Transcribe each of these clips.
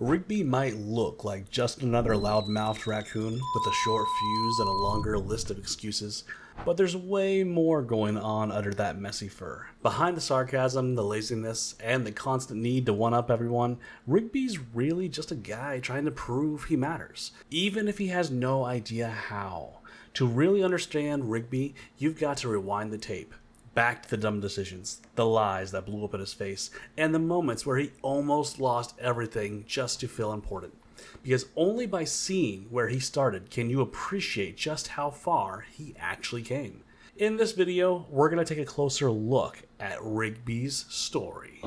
Rigby might look like just another loud-mouthed raccoon with a short fuse and a longer list of excuses, but there's way more going on under that messy fur. Behind the sarcasm, the laziness, and the constant need to one-up everyone, Rigby's really just a guy trying to prove he matters, even if he has no idea how. To really understand Rigby, you've got to rewind the tape. Back to the dumb decisions, the lies that blew up in his face, and the moments where he almost lost everything just to feel important. Because only by seeing where he started can you appreciate just how far he actually came. In this video, we're going to take a closer look at Rigby's story.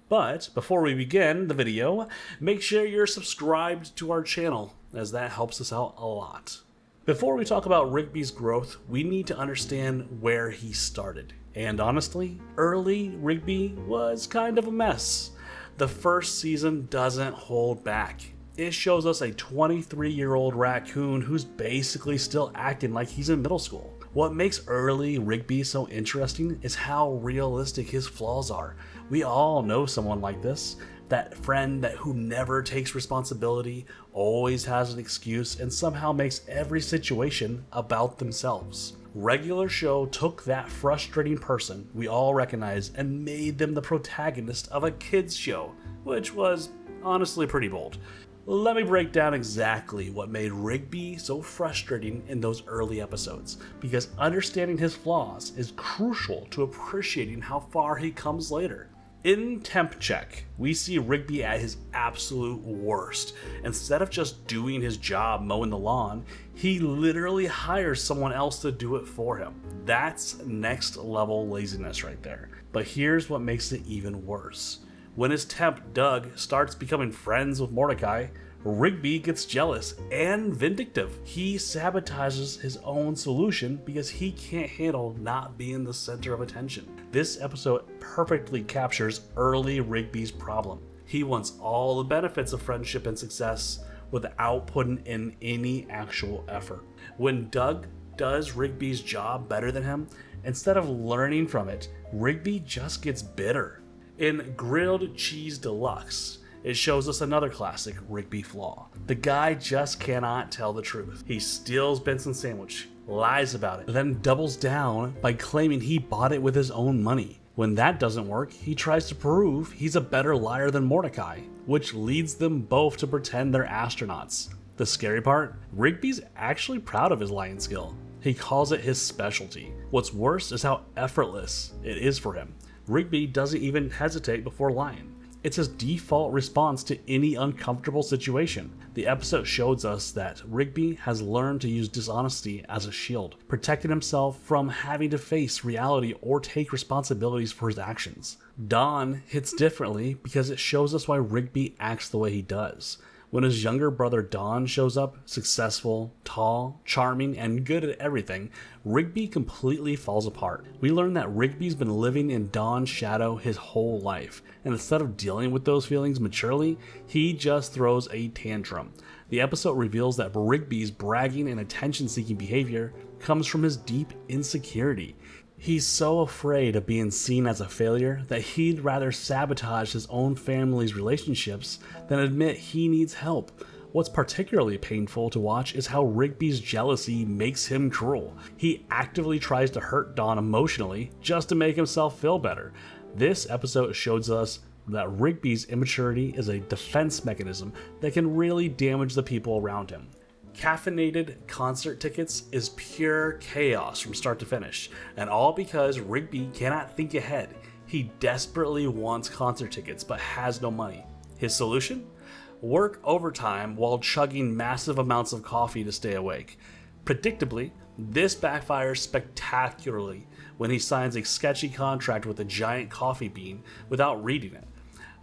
But before we begin the video, make sure you're subscribed to our channel, as that helps us out a lot. Before we talk about Rigby's growth, we need to understand where he started. And honestly, early Rigby was kind of a mess. The first season doesn't hold back. It shows us a 23-year-old raccoon who's basically still acting like he's in middle school. What makes early Rigby so interesting is how realistic his flaws are. We all know someone like this. That friend who never takes responsibility, always has an excuse, and somehow makes every situation about themselves. Regular Show took that frustrating person we all recognize and made them the protagonist of a kids show, which was honestly pretty bold. Let me break down exactly what made Rigby so frustrating in those early episodes, because understanding his flaws is crucial to appreciating how far he comes later. In Temp Check, we see Rigby at his absolute worst. Instead of just doing his job mowing the lawn, he literally hires someone else to do it for him. That's next level laziness right there. But here's what makes it even worse. When his temp, Doug, starts becoming friends with Mordecai, Rigby gets jealous and vindictive. He sabotages his own solution because he can't handle not being the center of attention. This episode perfectly captures early Rigby's problem. He wants all the benefits of friendship and success without putting in any actual effort. When Doug does Rigby's job better than him, instead of learning from it, Rigby just gets bitter. In Grilled Cheese Deluxe, it shows us another classic Rigby flaw. The guy just cannot tell the truth. He steals Benson's sandwich, lies about it, then doubles down by claiming he bought it with his own money. When that doesn't work, he tries to prove he's a better liar than Mordecai, which leads them both to pretend they're astronauts. The scary part? Rigby's actually proud of his lying skill. He calls it his specialty. What's worse is how effortless it is for him. Rigby doesn't even hesitate before lying. It's his default response to any uncomfortable situation. The episode shows us that Rigby has learned to use dishonesty as a shield, protecting himself from having to face reality or take responsibilities for his actions. Dawn hits differently because it shows us why Rigby acts the way he does. When his younger brother Don shows up, successful, tall, charming, and good at everything, Rigby completely falls apart. We learn that Rigby's been living in Don's shadow his whole life, and instead of dealing with those feelings maturely, he just throws a tantrum. The episode reveals that Rigby's bragging and attention-seeking behavior comes from his deep insecurity. He's so afraid of being seen as a failure that he'd rather sabotage his own family's relationships than admit he needs help. What's particularly painful to watch is how Rigby's jealousy makes him cruel. He actively tries to hurt Dawn emotionally just to make himself feel better. This episode shows us that Rigby's immaturity is a defense mechanism that can really damage the people around him. Caffeinated concert tickets is pure chaos from start to finish, and all because Rigby cannot think ahead. He desperately wants concert tickets but has no money. His solution? Work overtime while chugging massive amounts of coffee to stay awake. Predictably, this backfires spectacularly when he signs a sketchy contract with a giant coffee bean without reading it.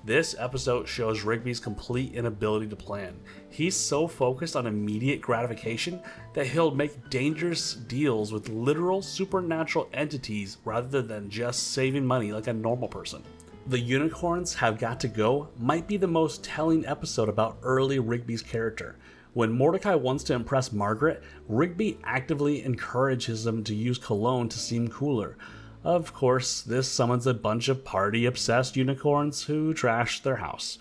This episode shows Rigby's complete inability to plan. He's so focused on immediate gratification that he'll make dangerous deals with literal supernatural entities rather than just saving money like a normal person. The Unicorns Have Got to Go might be the most telling episode about early Rigby's character. When Mordecai wants to impress Margaret, Rigby actively encourages him to use cologne to seem cooler. Of course, this summons a bunch of party-obsessed unicorns who trash their house.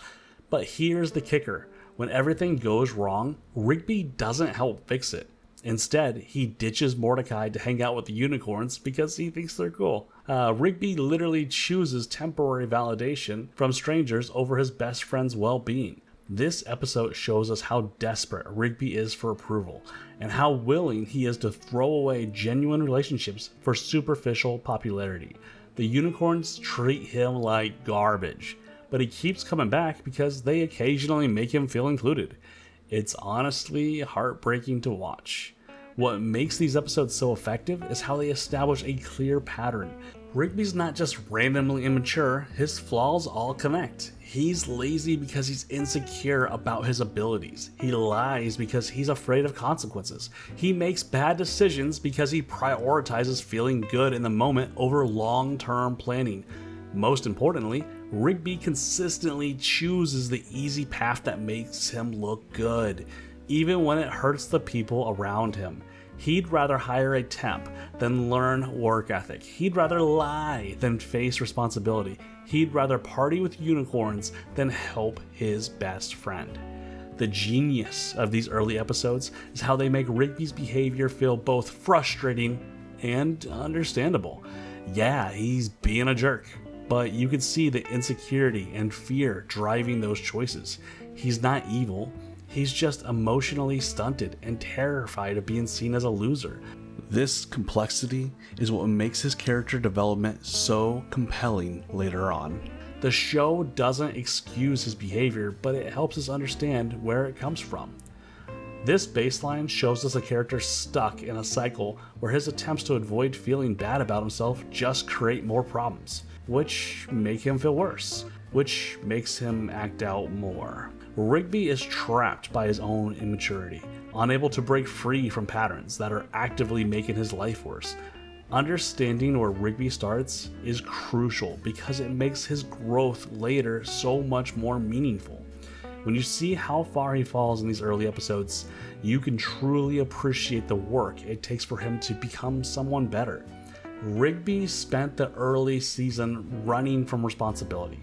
But here's the kicker. When everything goes wrong, Rigby doesn't help fix it. Instead, he ditches Mordecai to hang out with the unicorns because he thinks they're cool. Rigby literally chooses temporary validation from strangers over his best friend's well-being. This episode shows us how desperate Rigby is for approval, and how willing he is to throw away genuine relationships for superficial popularity. The unicorns treat him like garbage, but he keeps coming back because they occasionally make him feel included. It's honestly heartbreaking to watch. What makes these episodes so effective is how they establish a clear pattern. Rigby's not just randomly immature, his flaws all connect. He's lazy because he's insecure about his abilities. He lies because he's afraid of consequences. He makes bad decisions because he prioritizes feeling good in the moment over long-term planning. Most importantly, Rigby consistently chooses the easy path that makes him look good, even when it hurts the people around him. He'd rather hire a temp than learn work ethic. He'd rather lie than face responsibility. He'd rather party with unicorns than help his best friend. The genius of these early episodes is how they make Rigby's behavior feel both frustrating and understandable. Yeah, he's being a jerk, but you can see the insecurity and fear driving those choices. He's not evil. He's just emotionally stunted and terrified of being seen as a loser. This complexity is what makes his character development so compelling later on. The show doesn't excuse his behavior, but it helps us understand where it comes from. This baseline shows us a character stuck in a cycle where his attempts to avoid feeling bad about himself just create more problems, which make him feel worse, which makes him act out more. Rigby is trapped by his own immaturity, unable to break free from patterns that are actively making his life worse. Understanding where Rigby starts is crucial because it makes his growth later so much more meaningful. When you see how far he falls in these early episodes, you can truly appreciate the work it takes for him to become someone better. Rigby spent the early season running from responsibility,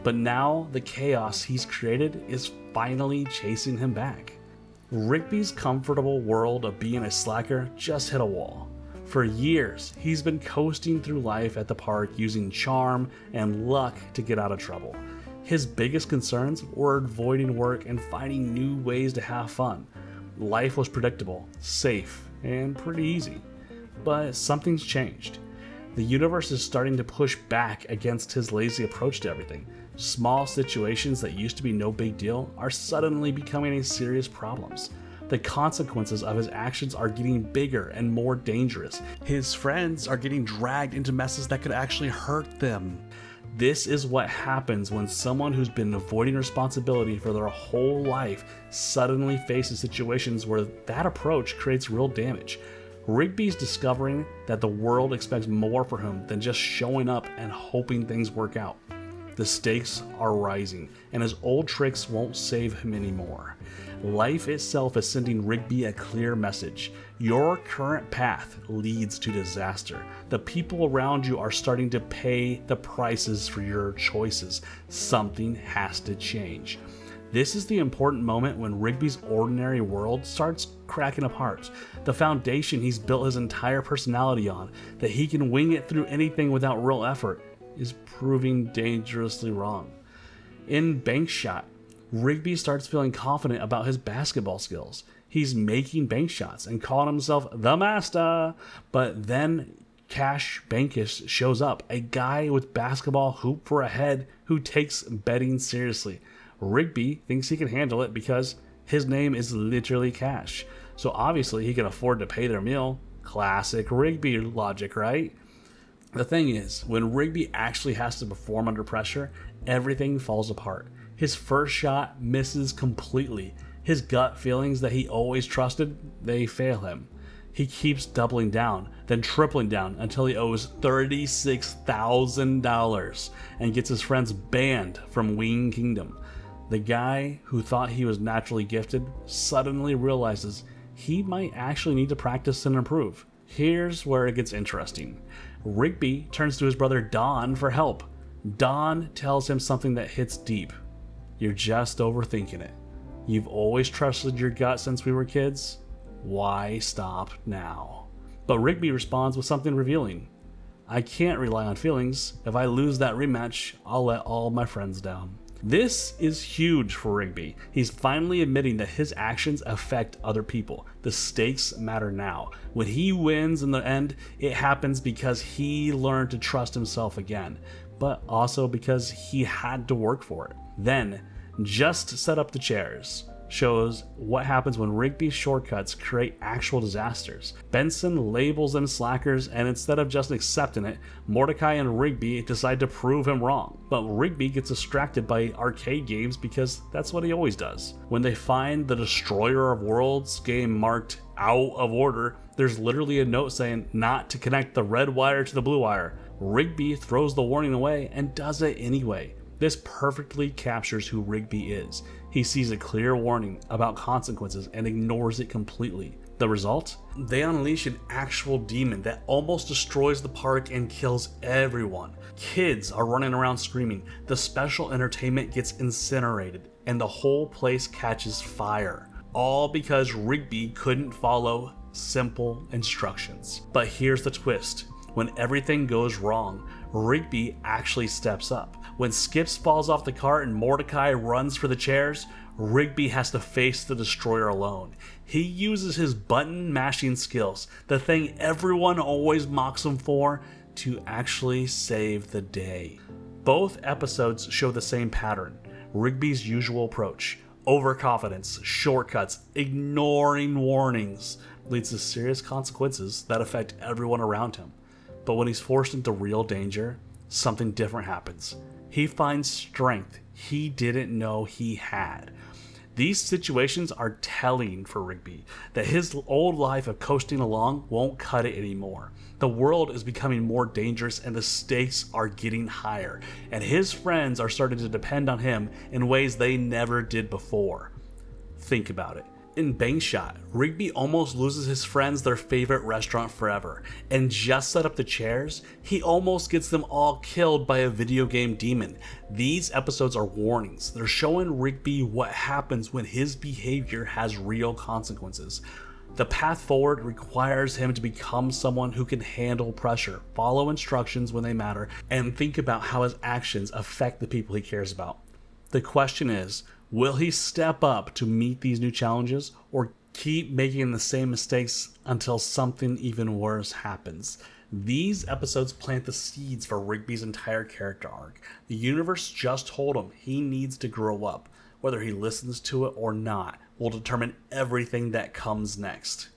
but now the chaos he's created is finally chasing him back. Rigby's comfortable world of being a slacker just hit a wall. For years, he's been coasting through life at the park using charm and luck to get out of trouble. His biggest concerns were avoiding work and finding new ways to have fun. Life was predictable, safe, and pretty easy. But something's changed. The universe is starting to push back against his lazy approach to everything. Small situations that used to be no big deal are suddenly becoming serious problems. The consequences of his actions are getting bigger and more dangerous. His friends are getting dragged into messes that could actually hurt them. This is what happens when someone who's been avoiding responsibility for their whole life suddenly faces situations where that approach creates real damage. Rigby's discovering that the world expects more for him than just showing up and hoping things work out. The stakes are rising, and his old tricks won't save him anymore. Life itself is sending Rigby a clear message. Your current path leads to disaster. The people around you are starting to pay the prices for your choices. Something has to change. This is the important moment when Rigby's ordinary world starts cracking apart. The foundation he's built his entire personality on, that he can wing it through anything without real effort, is proving dangerously wrong. In Bank Shot, Rigby starts feeling confident about his basketball skills. He's making bank shots and calling himself the master. But then Cash Bankish shows up, a guy with basketball hoop for a head who takes betting seriously. Rigby thinks he can handle it because his name is literally Cash. So obviously he can afford to pay their meal. Classic Rigby logic, right? The thing is, when Rigby actually has to perform under pressure, everything falls apart. His first shot misses completely. His gut feelings that he always trusted, they fail him. He keeps doubling down, then tripling down until he owes $36,000 and gets his friends banned from Wing Kingdom. The guy who thought he was naturally gifted suddenly realizes he might actually need to practice and improve. Here's where it gets interesting. Rigby turns to his brother Don for help. Don tells him something that hits deep. You're just overthinking it. You've always trusted your gut since we were kids. Why stop now? But Rigby responds with something revealing. I can't rely on feelings. If I lose that rematch, I'll let all my friends down. This is huge for Rigby. He's finally admitting that his actions affect other people. The stakes matter now. When he wins in the end, it happens because he learned to trust himself again, but also because he had to work for it. Then, just set up the chairs shows what happens when Rigby's shortcuts create actual disasters. Benson labels them slackers, and instead of just accepting it, Mordecai and Rigby decide to prove him wrong. But Rigby gets distracted by arcade games because that's what he always does. When they find the Destroyer of Worlds game marked out of order, there's literally a note saying not to connect the red wire to the blue wire. Rigby throws the warning away and does it anyway. This perfectly captures who Rigby is. He sees a clear warning about consequences and ignores it completely. The result? They unleash an actual demon that almost destroys the park and kills everyone. Kids are running around screaming, the special entertainment gets incinerated, and the whole place catches fire. All because Rigby couldn't follow simple instructions. But here's the twist. When everything goes wrong, Rigby actually steps up. When Skips falls off the cart and Mordecai runs for the chairs, Rigby has to face the Destroyer alone. He uses his button mashing skills, the thing everyone always mocks him for, to actually save the day. Both episodes show the same pattern. Rigby's usual approach, overconfidence, shortcuts, ignoring warnings, leads to serious consequences that affect everyone around him. But when he's forced into real danger, something different happens. He finds strength he didn't know he had. These situations are telling for Rigby that his old life of coasting along won't cut it anymore. The world is becoming more dangerous and the stakes are getting higher, and his friends are starting to depend on him in ways they never did before. Think about it. In Bang Shot, Rigby almost loses his friends their favorite restaurant forever, and just set up the chairs, he almost gets them all killed by a video game demon. These episodes are warnings. They're showing Rigby what happens when his behavior has real consequences. The path forward requires him to become someone who can handle pressure, follow instructions when they matter, and think about how his actions affect the people he cares about. The question is, will he step up to meet these new challenges, or keep making the same mistakes until something even worse happens? These episodes plant the seeds for Rigby's entire character arc. The universe just told him he needs to grow up. Whether he listens to it or not will determine everything that comes next.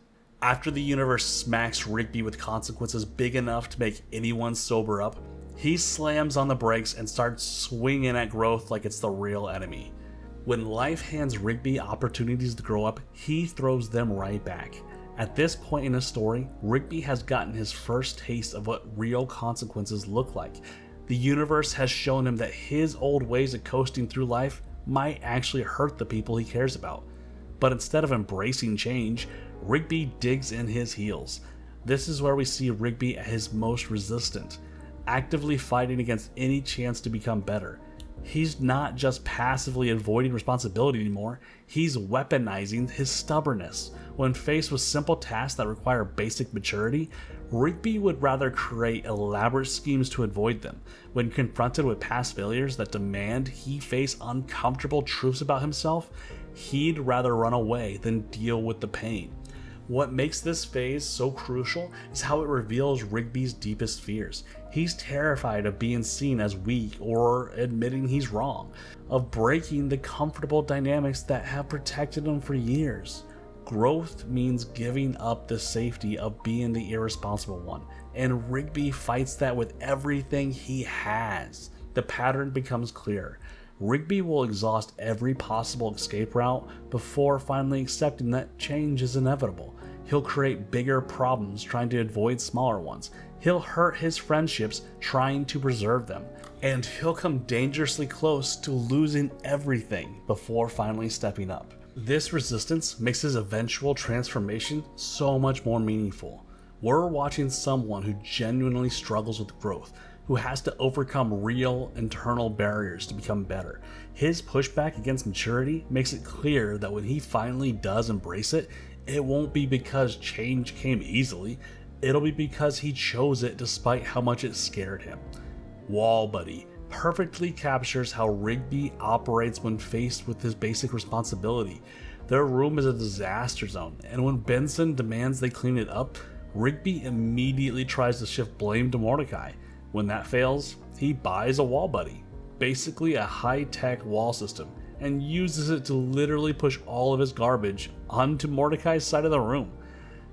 After the universe smacks Rigby with consequences big enough to make anyone sober up, he slams on the brakes and starts swinging at growth like it's the real enemy. When life hands Rigby opportunities to grow up, he throws them right back. At this point in his story, Rigby has gotten his first taste of what real consequences look like. The universe has shown him that his old ways of coasting through life might actually hurt the people he cares about. But instead of embracing change, Rigby digs in his heels. This is where we see Rigby at his most resistant, actively fighting against any chance to become better. He's not just passively avoiding responsibility anymore, he's weaponizing his stubbornness. When faced with simple tasks that require basic maturity, Rigby would rather create elaborate schemes to avoid them. When confronted with past failures that demand he face uncomfortable truths about himself, he'd rather run away than deal with the pain. What makes this phase so crucial is how it reveals Rigby's deepest fears. He's terrified of being seen as weak or admitting he's wrong, of breaking the comfortable dynamics that have protected him for years. Growth means giving up the safety of being the irresponsible one, and Rigby fights that with everything he has. The pattern becomes clear. Rigby will exhaust every possible escape route before finally accepting that change is inevitable. He'll create bigger problems trying to avoid smaller ones. He'll hurt his friendships trying to preserve them. And he'll come dangerously close to losing everything before finally stepping up. This resistance makes his eventual transformation so much more meaningful. We're watching someone who genuinely struggles with growth, who has to overcome real internal barriers to become better. His pushback against maturity makes it clear that when he finally does embrace it, it won't be because change came easily, it'll be because he chose it despite how much it scared him. Wall Buddy perfectly captures how Rigby operates when faced with his basic responsibility. Their room is a disaster zone, and when Benson demands they clean it up, Rigby immediately tries to shift blame to Mordecai. When that fails, he buys a Wall Buddy, basically a high-tech wall system, and uses it to literally push all of his garbage onto Mordecai's side of the room.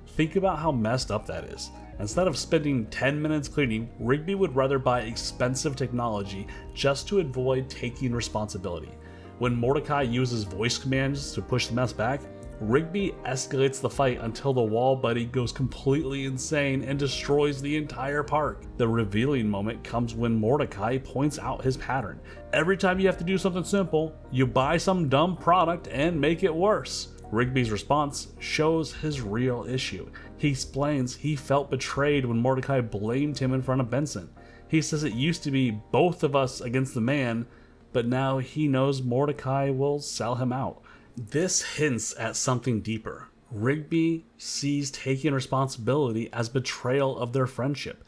Think about how messed up that is. Instead of spending 10 minutes cleaning, Rigby would rather buy expensive technology just to avoid taking responsibility. When Mordecai uses voice commands to push the mess back, Rigby escalates the fight until the Wall Buddy goes completely insane and destroys the entire park. The revealing moment comes when Mordecai points out his pattern. Every time you have to do something simple, you buy some dumb product and make it worse. Rigby's response shows his real issue. He explains he felt betrayed when Mordecai blamed him in front of Benson. He says it used to be both of us against the man, but now he knows Mordecai will sell him out. This hints at something deeper. Rigby sees taking responsibility as betrayal of their friendship.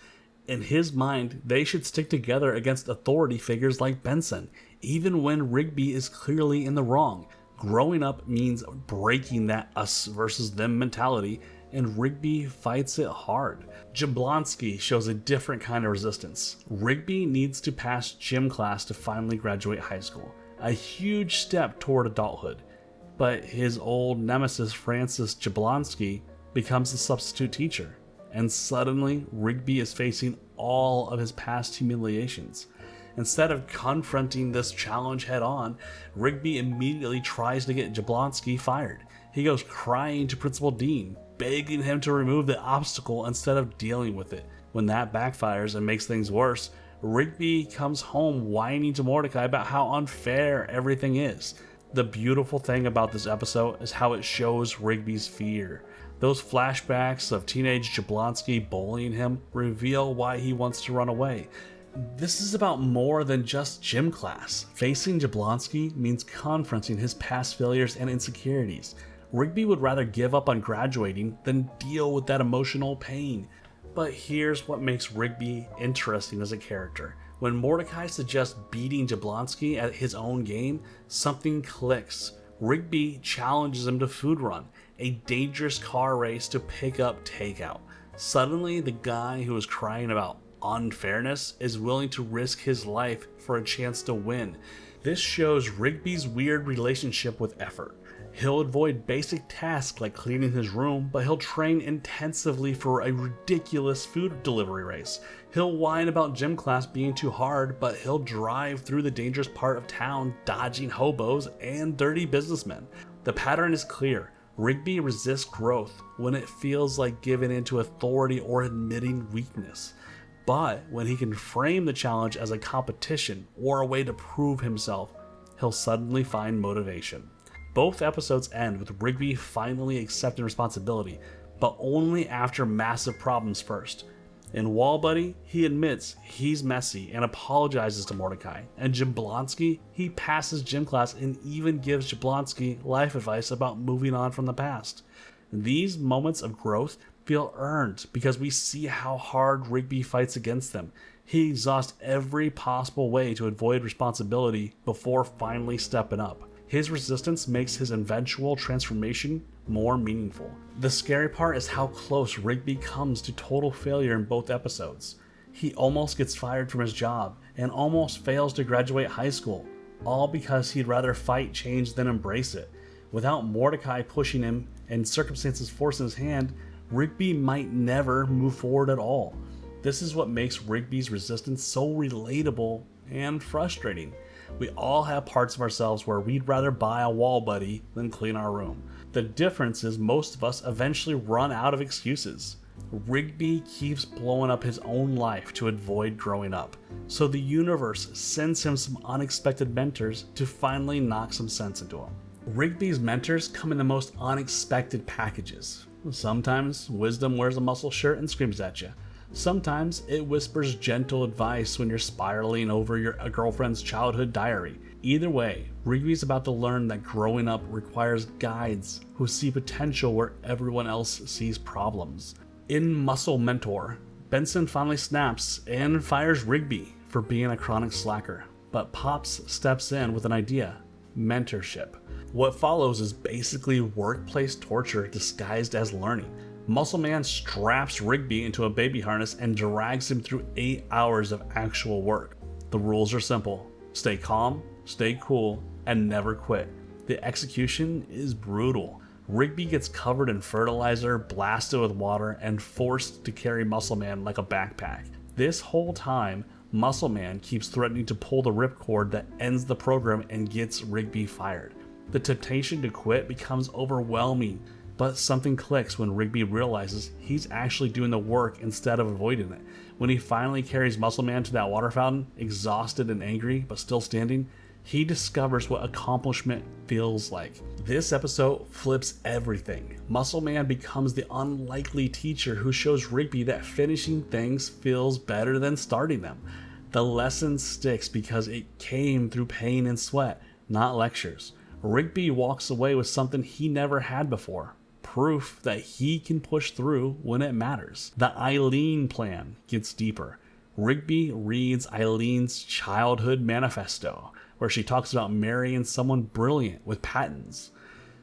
In his mind, they should stick together against authority figures like Benson, even when Rigby is clearly in the wrong. Growing up means breaking that us versus them mentality, and Rigby fights it hard. Jablonski shows a different kind of resistance. Rigby needs to pass gym class to finally graduate high school, a huge step toward adulthood. But his old nemesis Francis Jablonski becomes the substitute teacher, and suddenly Rigby is facing all of his past humiliations. Instead of confronting this challenge head on, Rigby immediately tries to get Jablonski fired. He goes crying to Principal Dean, begging him to remove the obstacle instead of dealing with it. When that backfires and makes things worse, Rigby comes home whining to Mordecai about how unfair everything is. The beautiful thing about this episode is how it shows Rigby's fear. Those flashbacks of teenage Jablonski bullying him reveal why he wants to run away. This is about more than just gym class. Facing Jablonski means confronting his past failures and insecurities. Rigby would rather give up on graduating than deal with that emotional pain. But here's what makes Rigby interesting as a character. When Mordecai suggests beating Jablonski at his own game, something clicks. Rigby challenges him to food run, a dangerous car race to pick up takeout. Suddenly, the guy who was crying about unfairness is willing to risk his life for a chance to win. This shows Rigby's weird relationship with effort. He'll avoid basic tasks like cleaning his room, but he'll train intensively for a ridiculous food delivery race. He'll whine about gym class being too hard, but he'll drive through the dangerous part of town dodging hobos and dirty businessmen. The pattern is clear. Rigby resists growth when it feels like giving in to authority or admitting weakness. But when he can frame the challenge as a competition or a way to prove himself, he'll suddenly find motivation. Both episodes end with Rigby finally accepting responsibility, but only after massive problems first. In Wall Buddy, he admits he's messy and apologizes to Mordecai, and Jablonski, he passes gym class and even gives Jablonski life advice about moving on from the past. These moments of growth feel earned because we see how hard Rigby fights against them. He exhausts every possible way to avoid responsibility before finally stepping up. His resistance makes his eventual transformation more meaningful. The scary part is how close Rigby comes to total failure in both episodes. He almost gets fired from his job and almost fails to graduate high school, all because he'd rather fight change than embrace it. Without Mordecai pushing him and circumstances forcing his hand, Rigby might never move forward at all. This is what makes Rigby's resistance so relatable and frustrating. We all have parts of ourselves where we'd rather buy a Wall Buddy than clean our room. The difference is most of us eventually run out of excuses. Rigby keeps blowing up his own life to avoid growing up, so the universe sends him some unexpected mentors to finally knock some sense into him. Rigby's mentors come in the most unexpected packages. Sometimes wisdom wears a muscle shirt and screams at you. Sometimes it whispers gentle advice when you're spiraling over a girlfriend's childhood diary. Either way, Rigby's about to learn that growing up requires guides who see potential where everyone else sees problems. In Muscle Mentor, Benson finally snaps and fires Rigby for being a chronic slacker, but Pops steps in with an idea: mentorship. What follows is basically workplace torture disguised as learning. Muscle Man straps Rigby into a baby harness and drags him through 8 hours of actual work. The rules are simple: stay calm, stay cool, and never quit. The execution is brutal. Rigby gets covered in fertilizer, blasted with water, and forced to carry Muscle Man like a backpack. This whole time, Muscle Man keeps threatening to pull the ripcord that ends the program and gets Rigby fired. The temptation to quit becomes overwhelming, but something clicks when Rigby realizes he's actually doing the work instead of avoiding it. When he finally carries Muscle Man to that water fountain, exhausted and angry, but still standing, he discovers what accomplishment feels like. This episode flips everything. Muscle Man becomes the unlikely teacher who shows Rigby that finishing things feels better than starting them. The lesson sticks because it came through pain and sweat, not lectures. Rigby walks away with something he never had before: proof that he can push through when it matters. The Eileen plan gets deeper. Rigby reads Eileen's childhood manifesto, where she talks about marrying someone brilliant with patents.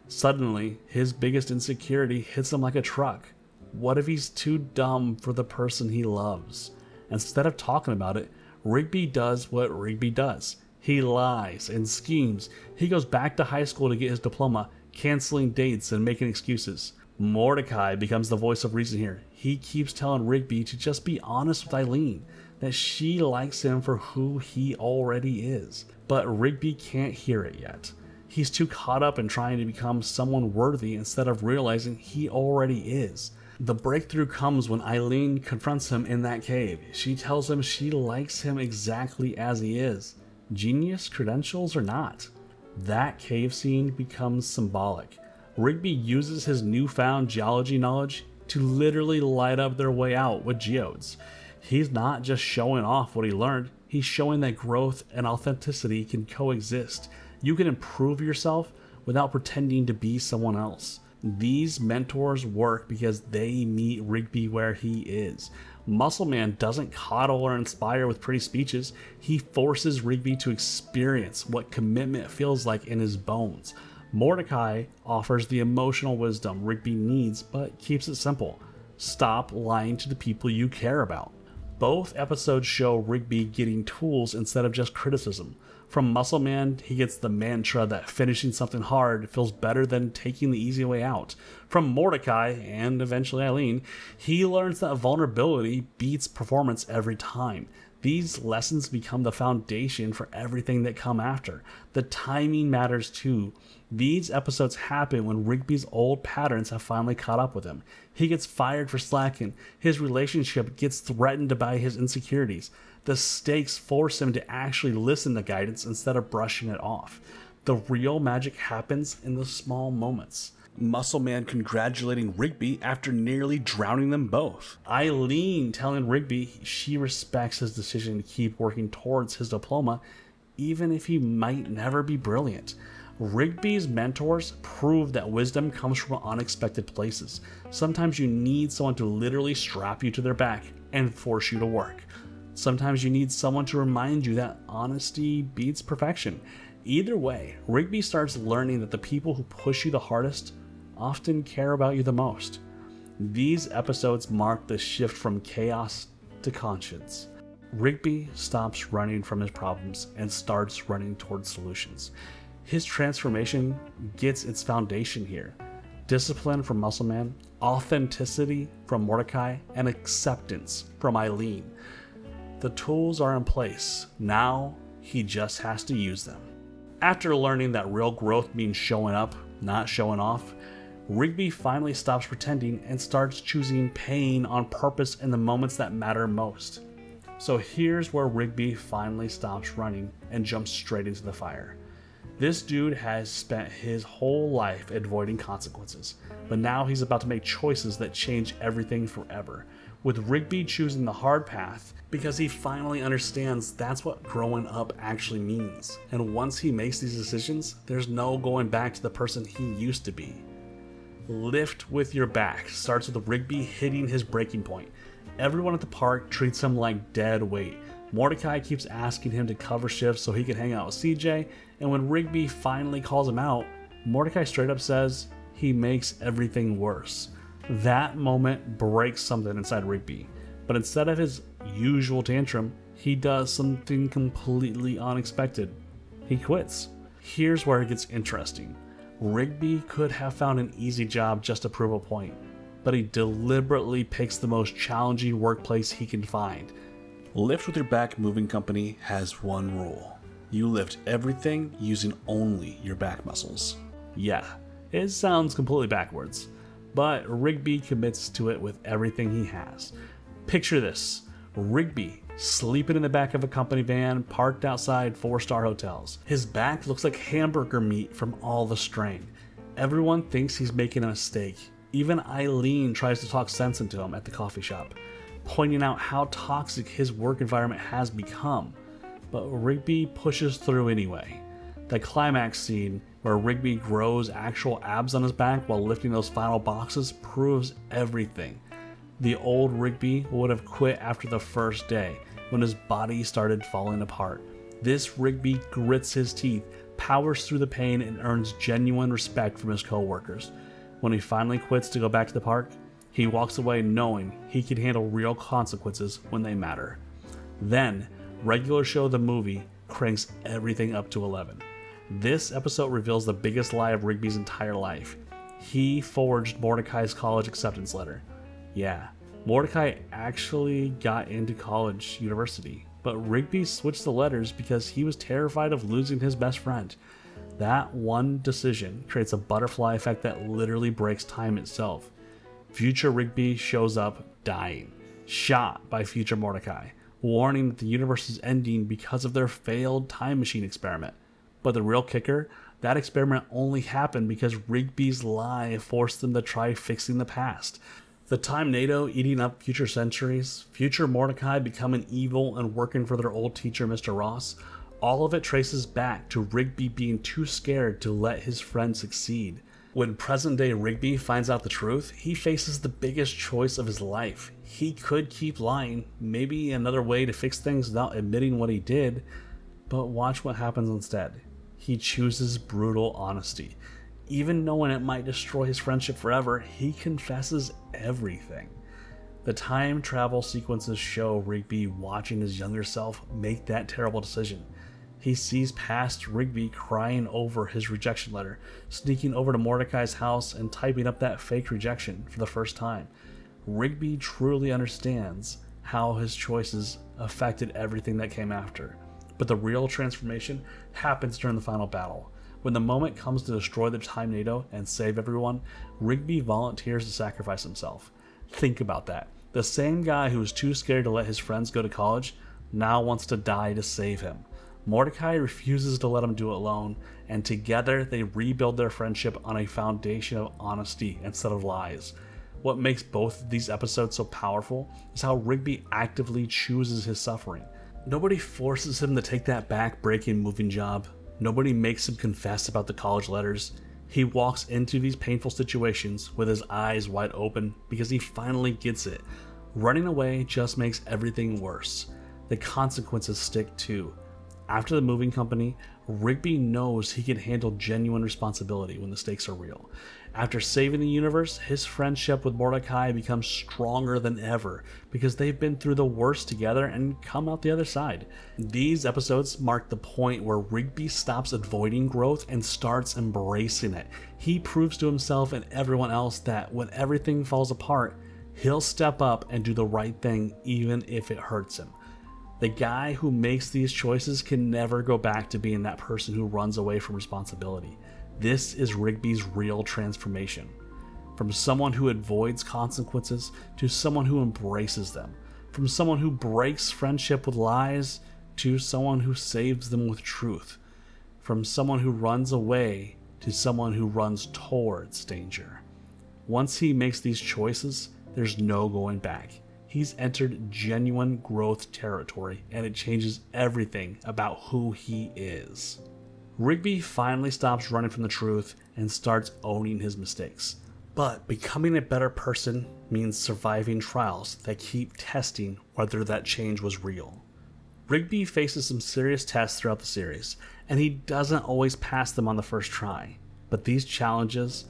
Suddenly, his biggest insecurity hits him like a truck. What if he's too dumb for the person he loves? Instead of talking about it, Rigby does what Rigby does. He lies and schemes. He goes back to high school to get his diploma, canceling dates and making excuses. Mordecai becomes the voice of reason here. He keeps telling Rigby to just be honest with Eileen, that she likes him for who he already is. But Rigby can't hear it yet. He's too caught up in trying to become someone worthy instead of realizing he already is. The breakthrough comes when Eileen confronts him in that cave. She tells him she likes him exactly as he is, genius credentials or not. That cave scene becomes symbolic. Rigby uses his newfound geology knowledge to literally light up their way out with geodes. He's not just showing off what he learned, he's showing that growth and authenticity can coexist. You can improve yourself without pretending to be someone else. These mentors work because they meet Rigby where he is. Muscle Man doesn't coddle or inspire with pretty speeches. He forces Rigby to experience what commitment feels like in his bones. Mordecai offers the emotional wisdom Rigby needs, but keeps it simple: stop lying to the people you care about. Both episodes show Rigby getting tools instead of just criticism. From Muscle Man, he gets the mantra that finishing something hard feels better than taking the easy way out. From Mordecai, and eventually Eileen, he learns that vulnerability beats performance every time. These lessons become the foundation for everything that come after. The timing matters too. These episodes happen when Rigby's old patterns have finally caught up with him. He gets fired for slacking. His relationship gets threatened by his insecurities. The stakes force him to actually listen to guidance instead of brushing it off. The real magic happens in the small moments. Muscle Man congratulating Rigby after nearly drowning them both. Eileen telling Rigby she respects his decision to keep working towards his diploma, even if he might never be brilliant. Rigby's mentors prove that wisdom comes from unexpected places. Sometimes you need someone to literally strap you to their back and force you to work. Sometimes you need someone to remind you that honesty beats perfection. Either way, Rigby starts learning that the people who push you the hardest often care about you the most. These episodes mark the shift from chaos to conscience. Rigby stops running from his problems and starts running towards solutions. His transformation gets its foundation here: discipline from Muscle Man, authenticity from Mordecai, and acceptance from Eileen. The tools are in place. Now he just has to use them. After learning that real growth means showing up, not showing off, Rigby finally stops pretending and starts choosing pain on purpose in the moments that matter most. So here's where Rigby finally stops running and jumps straight into the fire. This dude has spent his whole life avoiding consequences, but now he's about to make choices that change everything forever. with Rigby choosing the hard path because he finally understands that's what growing up actually means. And once he makes these decisions, there's no going back to the person he used to be. Lift with your back starts with Rigby hitting his breaking point. Everyone at the park treats him like dead weight. Mordecai keeps asking him to cover shifts so he can hang out with CJ, and when Rigby finally calls him out, Mordecai straight up says he makes everything worse. That moment breaks something inside Rigby, but instead of his usual tantrum, he does something completely unexpected. He quits. Here's where it gets interesting. Rigby could have found an easy job just to prove a point, but he deliberately picks the most challenging workplace he can find. Lift with Your Back Moving Company has one rule. You lift everything using only your back muscles. Yeah, it sounds completely backwards, but Rigby commits to it with everything he has. Picture this, Rigby sleeping in the back of a company van parked outside 4-star hotels. His back looks like hamburger meat from all the strain. Everyone thinks he's making a mistake. Even Eileen tries to talk sense into him at the coffee shop, pointing out how toxic his work environment has become. But Rigby pushes through anyway. The climax scene where Rigby grows actual abs on his back while lifting those final boxes proves everything. The old Rigby would have quit after the first day when his body started falling apart. This Rigby grits his teeth, powers through the pain, and earns genuine respect from his co-workers. When he finally quits to go back to the park, he walks away knowing he can handle real consequences when they matter. Then, Regular Show the movie cranks everything up to 11. This episode reveals the biggest lie of Rigby's entire life. He forged Mordecai's college acceptance letter. Yeah, Mordecai actually got into university, but Rigby switched the letters because he was terrified of losing his best friend. That one decision creates a butterfly effect that literally breaks time itself. Future Rigby shows up dying, shot by future Mordecai, warning that the universe is ending because of their failed time machine experiment. But the real kicker, that experiment only happened because Rigby's lie forced them to try fixing the past. The time NATO eating up future centuries, future Mordecai becoming evil and working for their old teacher Mr. Ross, all of it traces back to Rigby being too scared to let his friend succeed. When present-day Rigby finds out the truth, he faces the biggest choice of his life. He could keep lying, maybe another way to fix things without admitting what he did, but watch what happens instead. He chooses brutal honesty. Even knowing it might destroy his friendship forever, he confesses everything. The time travel sequences show Rigby watching his younger self make that terrible decision. He sees past Rigby crying over his rejection letter, sneaking over to Mordecai's house and typing up that fake rejection for the first time. Rigby truly understands how his choices affected everything that came after. But the real transformation happens during the final battle. When the moment comes to destroy the Time NATO and save everyone, Rigby volunteers to sacrifice himself. Think about that. The same guy who was too scared to let his friends go to college now wants to die to save him. Mordecai refuses to let him do it alone, and together they rebuild their friendship on a foundation of honesty instead of lies. What makes both of these episodes so powerful is how Rigby actively chooses his suffering. Nobody forces him to take that back-breaking moving job. Nobody makes him confess about the college letters. He walks into these painful situations with his eyes wide open because he finally gets it. Running away just makes everything worse. The consequences stick too. After the moving company, Rigby knows he can handle genuine responsibility when the stakes are real. After saving the universe, his friendship with Mordecai becomes stronger than ever because they've been through the worst together and come out the other side. These episodes mark the point where Rigby stops avoiding growth and starts embracing it. He proves to himself and everyone else that when everything falls apart, he'll step up and do the right thing even if it hurts him. The guy who makes these choices can never go back to being that person who runs away from responsibility. This is Rigby's real transformation. From someone who avoids consequences to someone who embraces them. From someone who breaks friendship with lies to someone who saves them with truth. From someone who runs away to someone who runs towards danger. Once he makes these choices, there's no going back. he's entered genuine growth territory, and it changes everything about who he is. Rigby finally stops running from the truth and starts owning his mistakes. But becoming a better person means surviving trials that keep testing whether that change was real. Rigby faces some serious tests throughout the series, and he doesn't always pass them on the first try. But these challenges,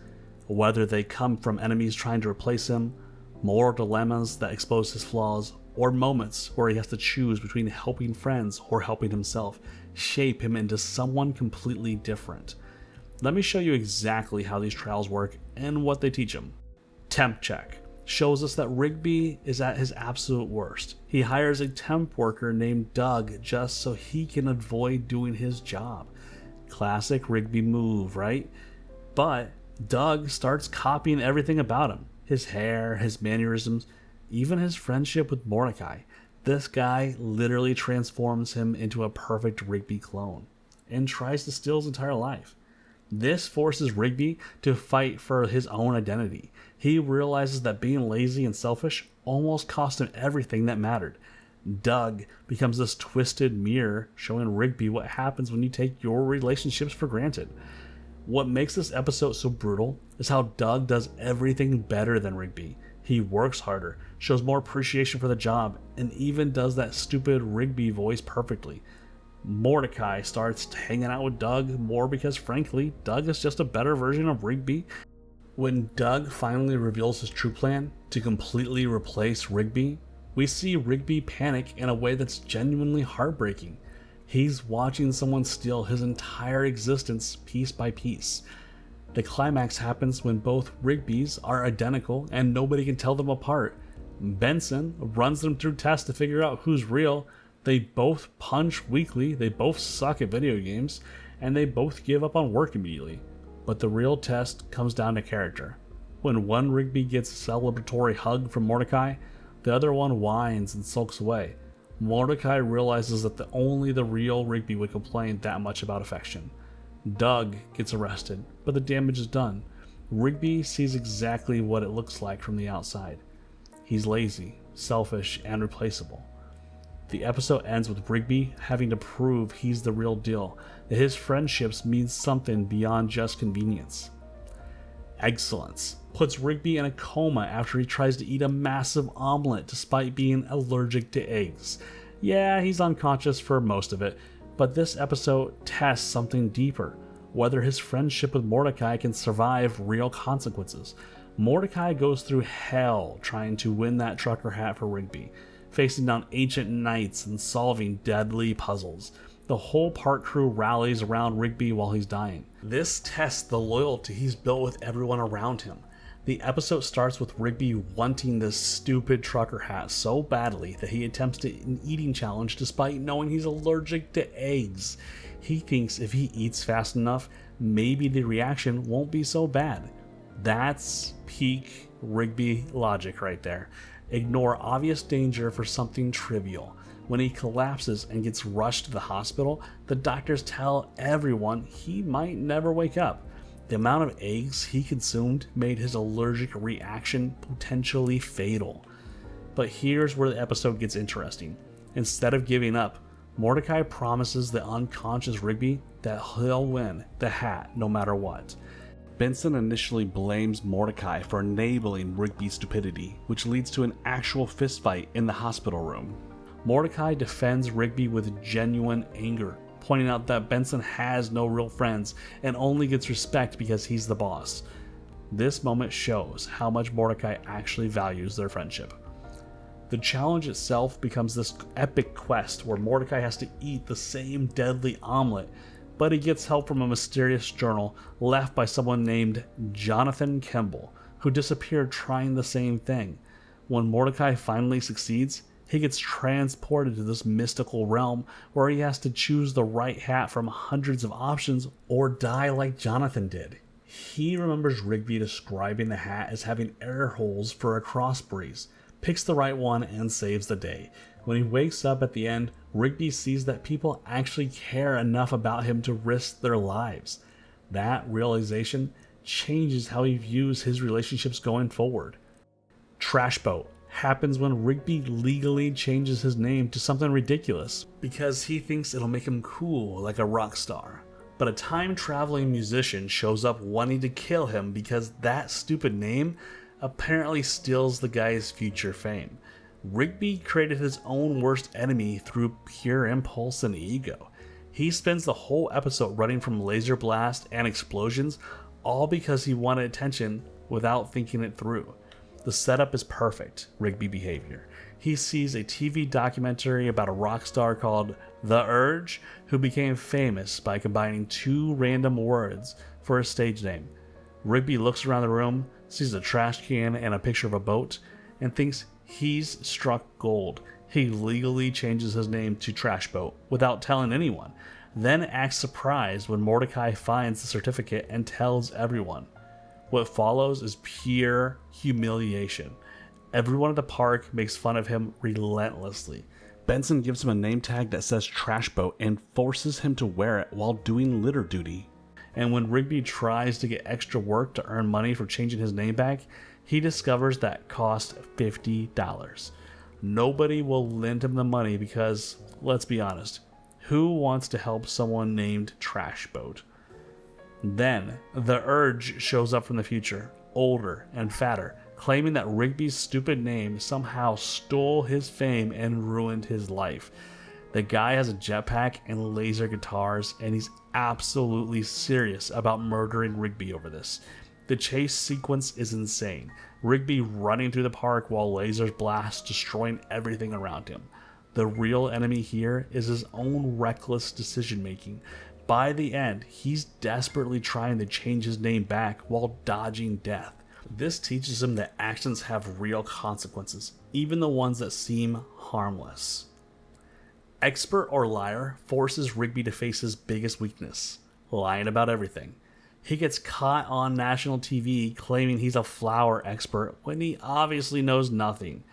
whether they come from enemies trying to replace him, moral dilemmas that expose his flaws, or moments where he has to choose between helping friends or helping himself, shape him into someone completely different. Let me show you exactly how these trials work and what they teach him. Temp check shows us that Rigby is at his absolute worst. He hires a temp worker named Doug just so he can avoid doing his job. Classic Rigby move, right? But Doug starts copying everything about him. His hair, his mannerisms, even his friendship with Mordecai. This guy literally transforms him into a perfect Rigby clone and tries to steal his entire life. This forces Rigby to fight for his own identity. He realizes that being lazy and selfish almost cost him everything that mattered. Doug becomes this twisted mirror showing Rigby what happens when you take your relationships for granted. What makes this episode so brutal is how Doug does everything better than Rigby. He works harder, shows more appreciation for the job, and even does that stupid Rigby voice perfectly. Mordecai starts hanging out with Doug more because, frankly, Doug is just a better version of Rigby. When Doug finally reveals his true plan to completely replace Rigby, we see Rigby panic in a way that's genuinely heartbreaking. He's watching someone steal his entire existence piece by piece. The climax happens when both Rigbys are identical and nobody can tell them apart. Benson runs them through tests to figure out who's real. They both punch weakly, they both suck at video games, and they both give up on work immediately. But the real test comes down to character. When one Rigby gets a celebratory hug from Mordecai, the other one whines and sulks away. Mordecai realizes that only the real Rigby would complain that much about affection. Doug gets arrested, but the damage is done. Rigby sees exactly what it looks like from the outside. He's lazy, selfish, and replaceable. The episode ends with Rigby having to prove he's the real deal, that his friendships mean something beyond just convenience. Excellence puts Rigby in a coma after he tries to eat a massive omelet despite being allergic to eggs. Yeah, he's unconscious for most of it, but this episode tests something deeper, whether his friendship with Mordecai can survive real consequences. Mordecai goes through hell trying to win that trucker hat for Rigby, facing down ancient knights and solving deadly puzzles. The whole park crew rallies around Rigby while he's dying. This tests the loyalty he's built with everyone around him. The episode starts with Rigby wanting this stupid trucker hat so badly that he attempts an eating challenge despite knowing he's allergic to eggs. He thinks if he eats fast enough, maybe the reaction won't be so bad. That's peak Rigby logic right there. Ignore obvious danger for something trivial. When he collapses and gets rushed to the hospital, the doctors tell everyone he might never wake up. The amount of eggs he consumed made his allergic reaction potentially fatal. But here's where the episode gets interesting. Instead of giving up, Mordecai promises the unconscious Rigby that he'll win the hat no matter what. Benson initially blames Mordecai for enabling Rigby's stupidity, which leads to an actual fistfight in the hospital room. Mordecai defends Rigby with genuine anger, pointing out that Benson has no real friends and only gets respect because he's the boss. This moment shows how much Mordecai actually values their friendship. The challenge itself becomes this epic quest where Mordecai has to eat the same deadly omelet, but he gets help from a mysterious journal left by someone named Jonathan Kemble, who disappeared trying the same thing. When Mordecai finally succeeds, he gets transported to this mystical realm where he has to choose the right hat from hundreds of options or die like Jonathan did. He remembers Rigby describing the hat as having air holes for a crossbreeze, picks the right one, and saves the day. When he wakes up at the end, Rigby sees that people actually care enough about him to risk their lives. That realization changes how he views his relationships going forward. Trash Boat happens when Rigby legally changes his name to something ridiculous because he thinks it'll make him cool like a rock star. But a time-traveling musician shows up wanting to kill him because that stupid name apparently steals the guy's future fame. Rigby created his own worst enemy through pure impulse and ego. He spends the whole episode running from laser blast and explosions, all because he wanted attention without thinking it through. The setup is perfect Rigby behavior. He sees a TV documentary about a rock star called The Urge, who became famous by combining two random words for a stage name. Rigby looks around the room, sees a trash can and a picture of a boat, and thinks he's struck gold. He legally changes his name to Trash Boat without telling anyone, then acts surprised when Mordecai finds the certificate and tells everyone. What follows is pure humiliation. Everyone at the park makes fun of him relentlessly. Benson gives him a name tag that says Trash Boat and forces him to wear it while doing litter duty. And when Rigby tries to get extra work to earn money for changing his name back, he discovers that cost $50. Nobody will lend him the money because, let's be honest, who wants to help someone named Trash Boat? Then, the Urge shows up from the future, older and fatter, claiming that Rigby's stupid name somehow stole his fame and ruined his life. The guy has a jetpack and laser guitars, and he's absolutely serious about murdering Rigby over this. The chase sequence is insane. Rigby running through the park while lasers blast, destroying everything around him. The real enemy here is his own reckless decision making. By the end, he's desperately trying to change his name back while dodging death. This teaches him that actions have real consequences, even the ones that seem harmless. Expert or Liar forces Rigby to face his biggest weakness, lying about everything. He gets caught on national TV claiming he's a flower expert when he obviously knows nothing.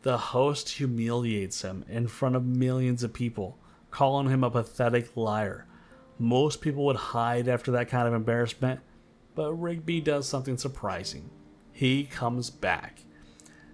The host humiliates him in front of millions of people, calling him a pathetic liar. Most people would hide after that kind of embarrassment, but Rigby does something surprising. He comes back.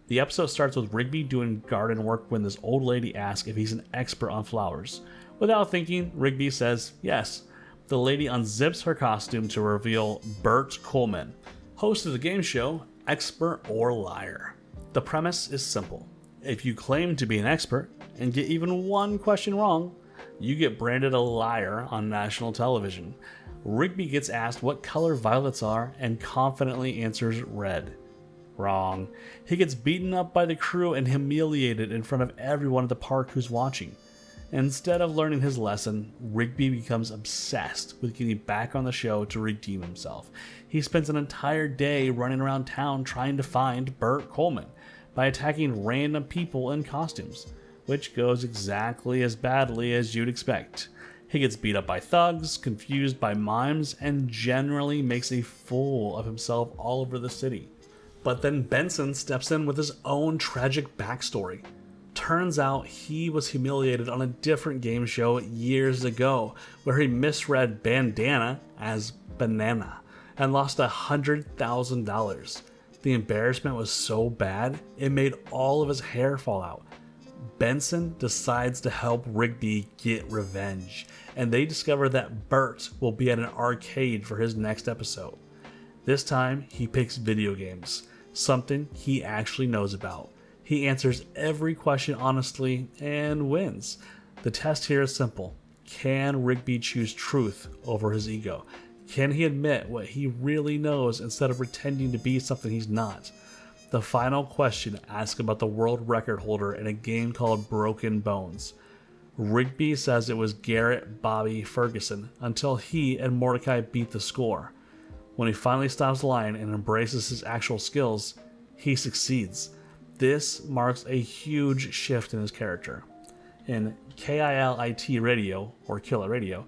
The episode starts with Rigby doing garden work when this old lady asks if he's an expert on flowers. Without thinking, Rigby says yes. The lady unzips her costume to reveal Bert Coleman, host of the game show Expert or Liar. The premise is simple. If you claim to be an expert and get even one question wrong, you get branded a liar on national television. Rigby gets asked what color violets are and confidently answers red. Wrong. He gets beaten up by the crew and humiliated in front of everyone at the park who's watching. Instead of learning his lesson, Rigby becomes obsessed with getting back on the show to redeem himself. He spends an entire day running around town trying to find Bert Coleman by attacking random people in costumes, which goes exactly as badly as you'd expect. He gets beat up by thugs, confused by mimes, and generally makes a fool of himself all over the city. But then Benson steps in with his own tragic backstory. Turns out he was humiliated on a different game show years ago, where he misread bandana as banana and lost $100,000. The embarrassment was so bad, it made all of his hair fall out. Benson decides to help Rigby get revenge, and they discover that Bert will be at an arcade for his next episode. This time, he picks video games, something he actually knows about. He answers every question honestly and wins. The test here is simple. Can Rigby choose truth over his ego? Can he admit what he really knows instead of pretending to be something he's not? The final question asks about the world record holder in a game called Broken Bones. Rigby says it was Garrett Bobby Ferguson until he and Mordecai beat the score. When he finally stops lying and embraces his actual skills, he succeeds. This marks a huge shift in his character. In KILIT Radio, or Killer Radio,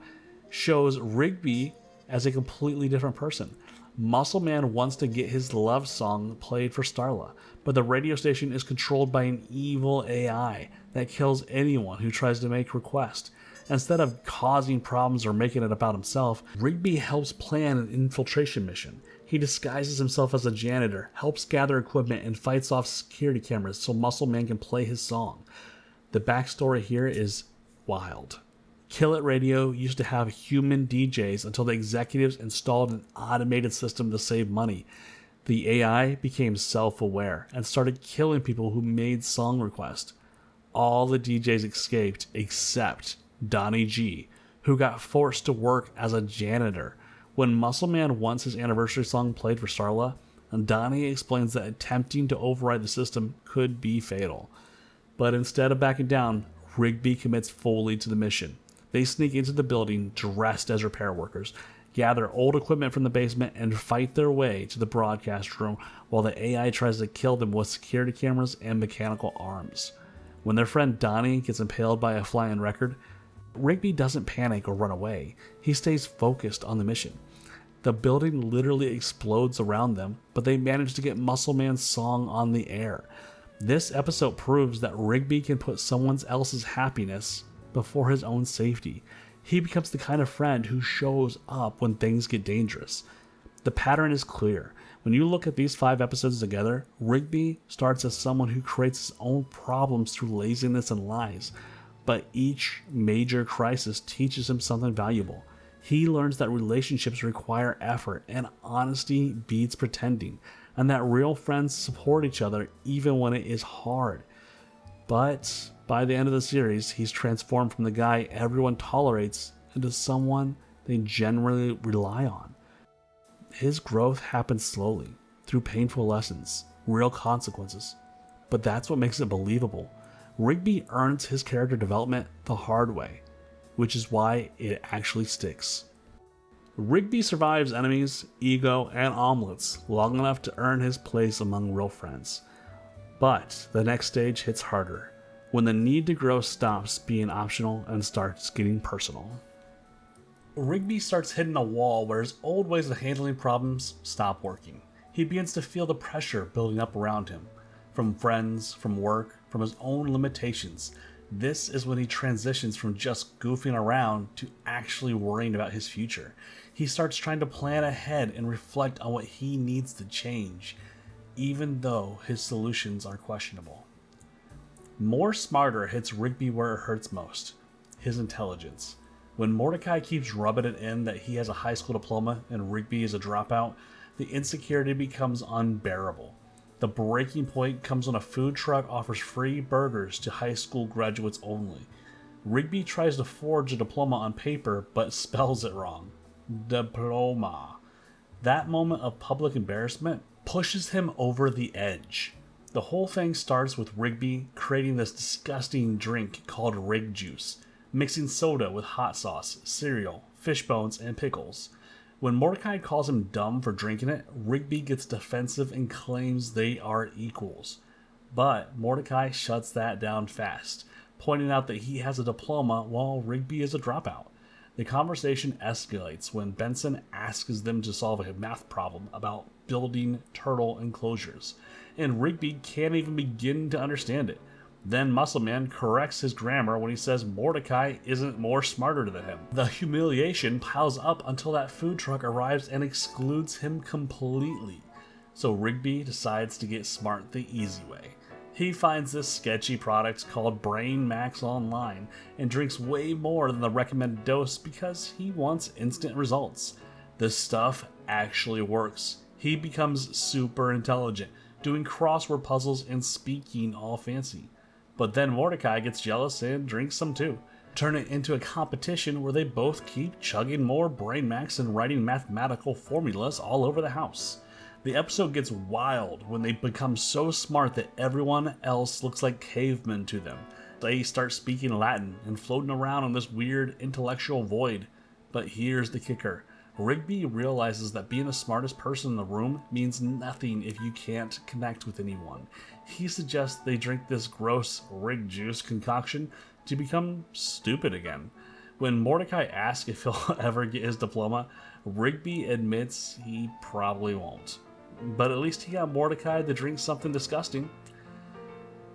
shows Rigby as a completely different person. Muscle Man wants to get his love song played for Starla, but the radio station is controlled by an evil AI that kills anyone who tries to make requests. Instead of causing problems or making it about himself, Rigby helps plan an infiltration mission. He disguises himself as a janitor, helps gather equipment, and fights off security cameras so Muscle Man can play his song. The backstory here is wild. Kill It Radio used to have human DJs until the executives installed an automated system to save money. The AI became self-aware and started killing people who made song requests. All the DJs escaped except Donnie G, who got forced to work as a janitor. When Muscle Man wants his anniversary song played for Starla, Donnie explains that attempting to override the system could be fatal. But instead of backing down, Rigby commits fully to the mission. They sneak into the building dressed as repair workers, gather old equipment from the basement, and fight their way to the broadcast room while the AI tries to kill them with security cameras and mechanical arms. When their friend Donnie gets impaled by a flying record, Rigby doesn't panic or run away. He stays focused on the mission. The building literally explodes around them, but they manage to get Muscle Man's song on the air. This episode proves that Rigby can put someone else's happiness before his own safety. He becomes the kind of friend who shows up when things get dangerous. The pattern is clear. When you look at these 5 episodes together, Rigby starts as someone who creates his own problems through laziness and lies. But each major crisis teaches him something valuable. He learns that relationships require effort and honesty beats pretending, and that real friends support each other even when it is hard. But by the end of the series, he's transformed from the guy everyone tolerates into someone they generally rely on. His growth happens slowly, through painful lessons, real consequences. But that's what makes it believable. Rigby earns his character development the hard way, which is why it actually sticks. Rigby survives enemies, ego, and omelets long enough to earn his place among real friends. But the next stage hits harder, when the need to grow stops being optional and starts getting personal. Rigby starts hitting a wall where his old ways of handling problems stop working. He begins to feel the pressure building up around him, from friends, from work, from his own limitations. This is when he transitions from just goofing around to actually worrying about his future. He starts trying to plan ahead and reflect on what he needs to change, even though his solutions are questionable. More Smarter hits Rigby where it hurts most, his intelligence. When Mordecai keeps rubbing it in that he has a high school diploma and Rigby is a dropout, the insecurity becomes unbearable. The breaking point comes when a food truck offers free burgers to high school graduates only. Rigby tries to forge a diploma on paper but spells it wrong. Diploma. That moment of public embarrassment pushes him over the edge. The whole thing starts with Rigby creating this disgusting drink called Rig Juice, mixing soda with hot sauce, cereal, fish bones, and pickles. When Mordecai calls him dumb for drinking it, Rigby gets defensive and claims they are equals. But Mordecai shuts that down fast, pointing out that he has a diploma while Rigby is a dropout. The conversation escalates when Benson asks them to solve a math problem about building turtle enclosures, and Rigby can't even begin to understand it. Then Muscle Man corrects his grammar when he says Mordecai isn't more smarter than him. The humiliation piles up until that food truck arrives and excludes him completely. So Rigby decides to get smart the easy way. He finds this sketchy product called Brain Max online and drinks way more than the recommended dose because he wants instant results. This stuff actually works. He becomes super intelligent, doing crossword puzzles and speaking all fancy. But then Mordecai gets jealous and drinks some too. Turn it into a competition where they both keep chugging more Brain Max and writing mathematical formulas all over the house. The episode gets wild when they become so smart that everyone else looks like cavemen to them. They start speaking Latin and floating around in this weird intellectual void. But here's the kicker. Rigby realizes that being the smartest person in the room means nothing if you can't connect with anyone. He suggests they drink this gross Rig Juice concoction to become stupid again. When Mordecai asks if he'll ever get his diploma, Rigby admits he probably won't. But at least he got Mordecai to drink something disgusting.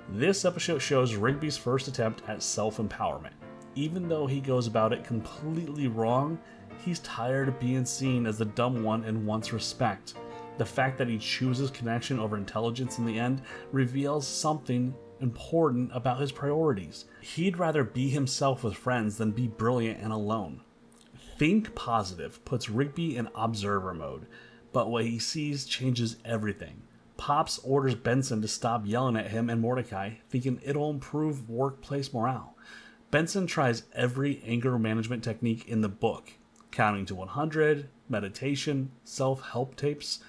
This episode shows Rigby's first attempt at self-empowerment. Even though he goes about it completely wrong, he's tired of being seen as the dumb one and wants respect. The fact that he chooses connection over intelligence in the end reveals something important about his priorities. He'd rather be himself with friends than be brilliant and alone. Think positive puts Rigby in observer mode, but what he sees changes everything. Pops orders Benson to stop yelling at him and Mordecai, thinking it'll improve workplace morale. Benson tries every anger management technique in the book, counting to 100, meditation, self-help tapes,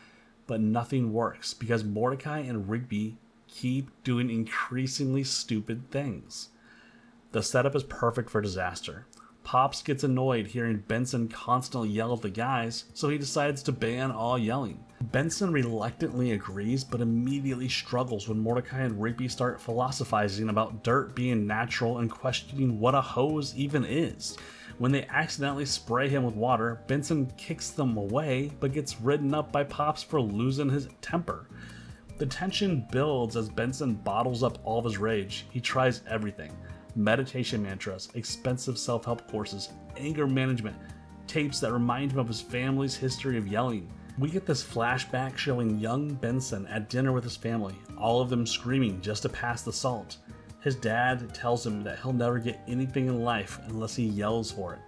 but nothing works because Mordecai and Rigby keep doing increasingly stupid things. The setup is perfect for disaster. Pops gets annoyed hearing Benson constantly yell at the guys, so he decides to ban all yelling. Benson reluctantly agrees, but immediately struggles when Mordecai and Rigby start philosophizing about dirt being natural and questioning what a hose even is. When they accidentally spray him with water, Benson kicks them away, but gets ridden up by Pops for losing his temper. The tension builds as Benson bottles up all of his rage. He tries everything. Meditation mantras, expensive self-help courses, anger management, tapes that remind him of his family's history of yelling. We get this flashback showing young Benson at dinner with his family, all of them screaming just to pass the salt. His dad tells him that he'll never get anything in life unless he yells for it.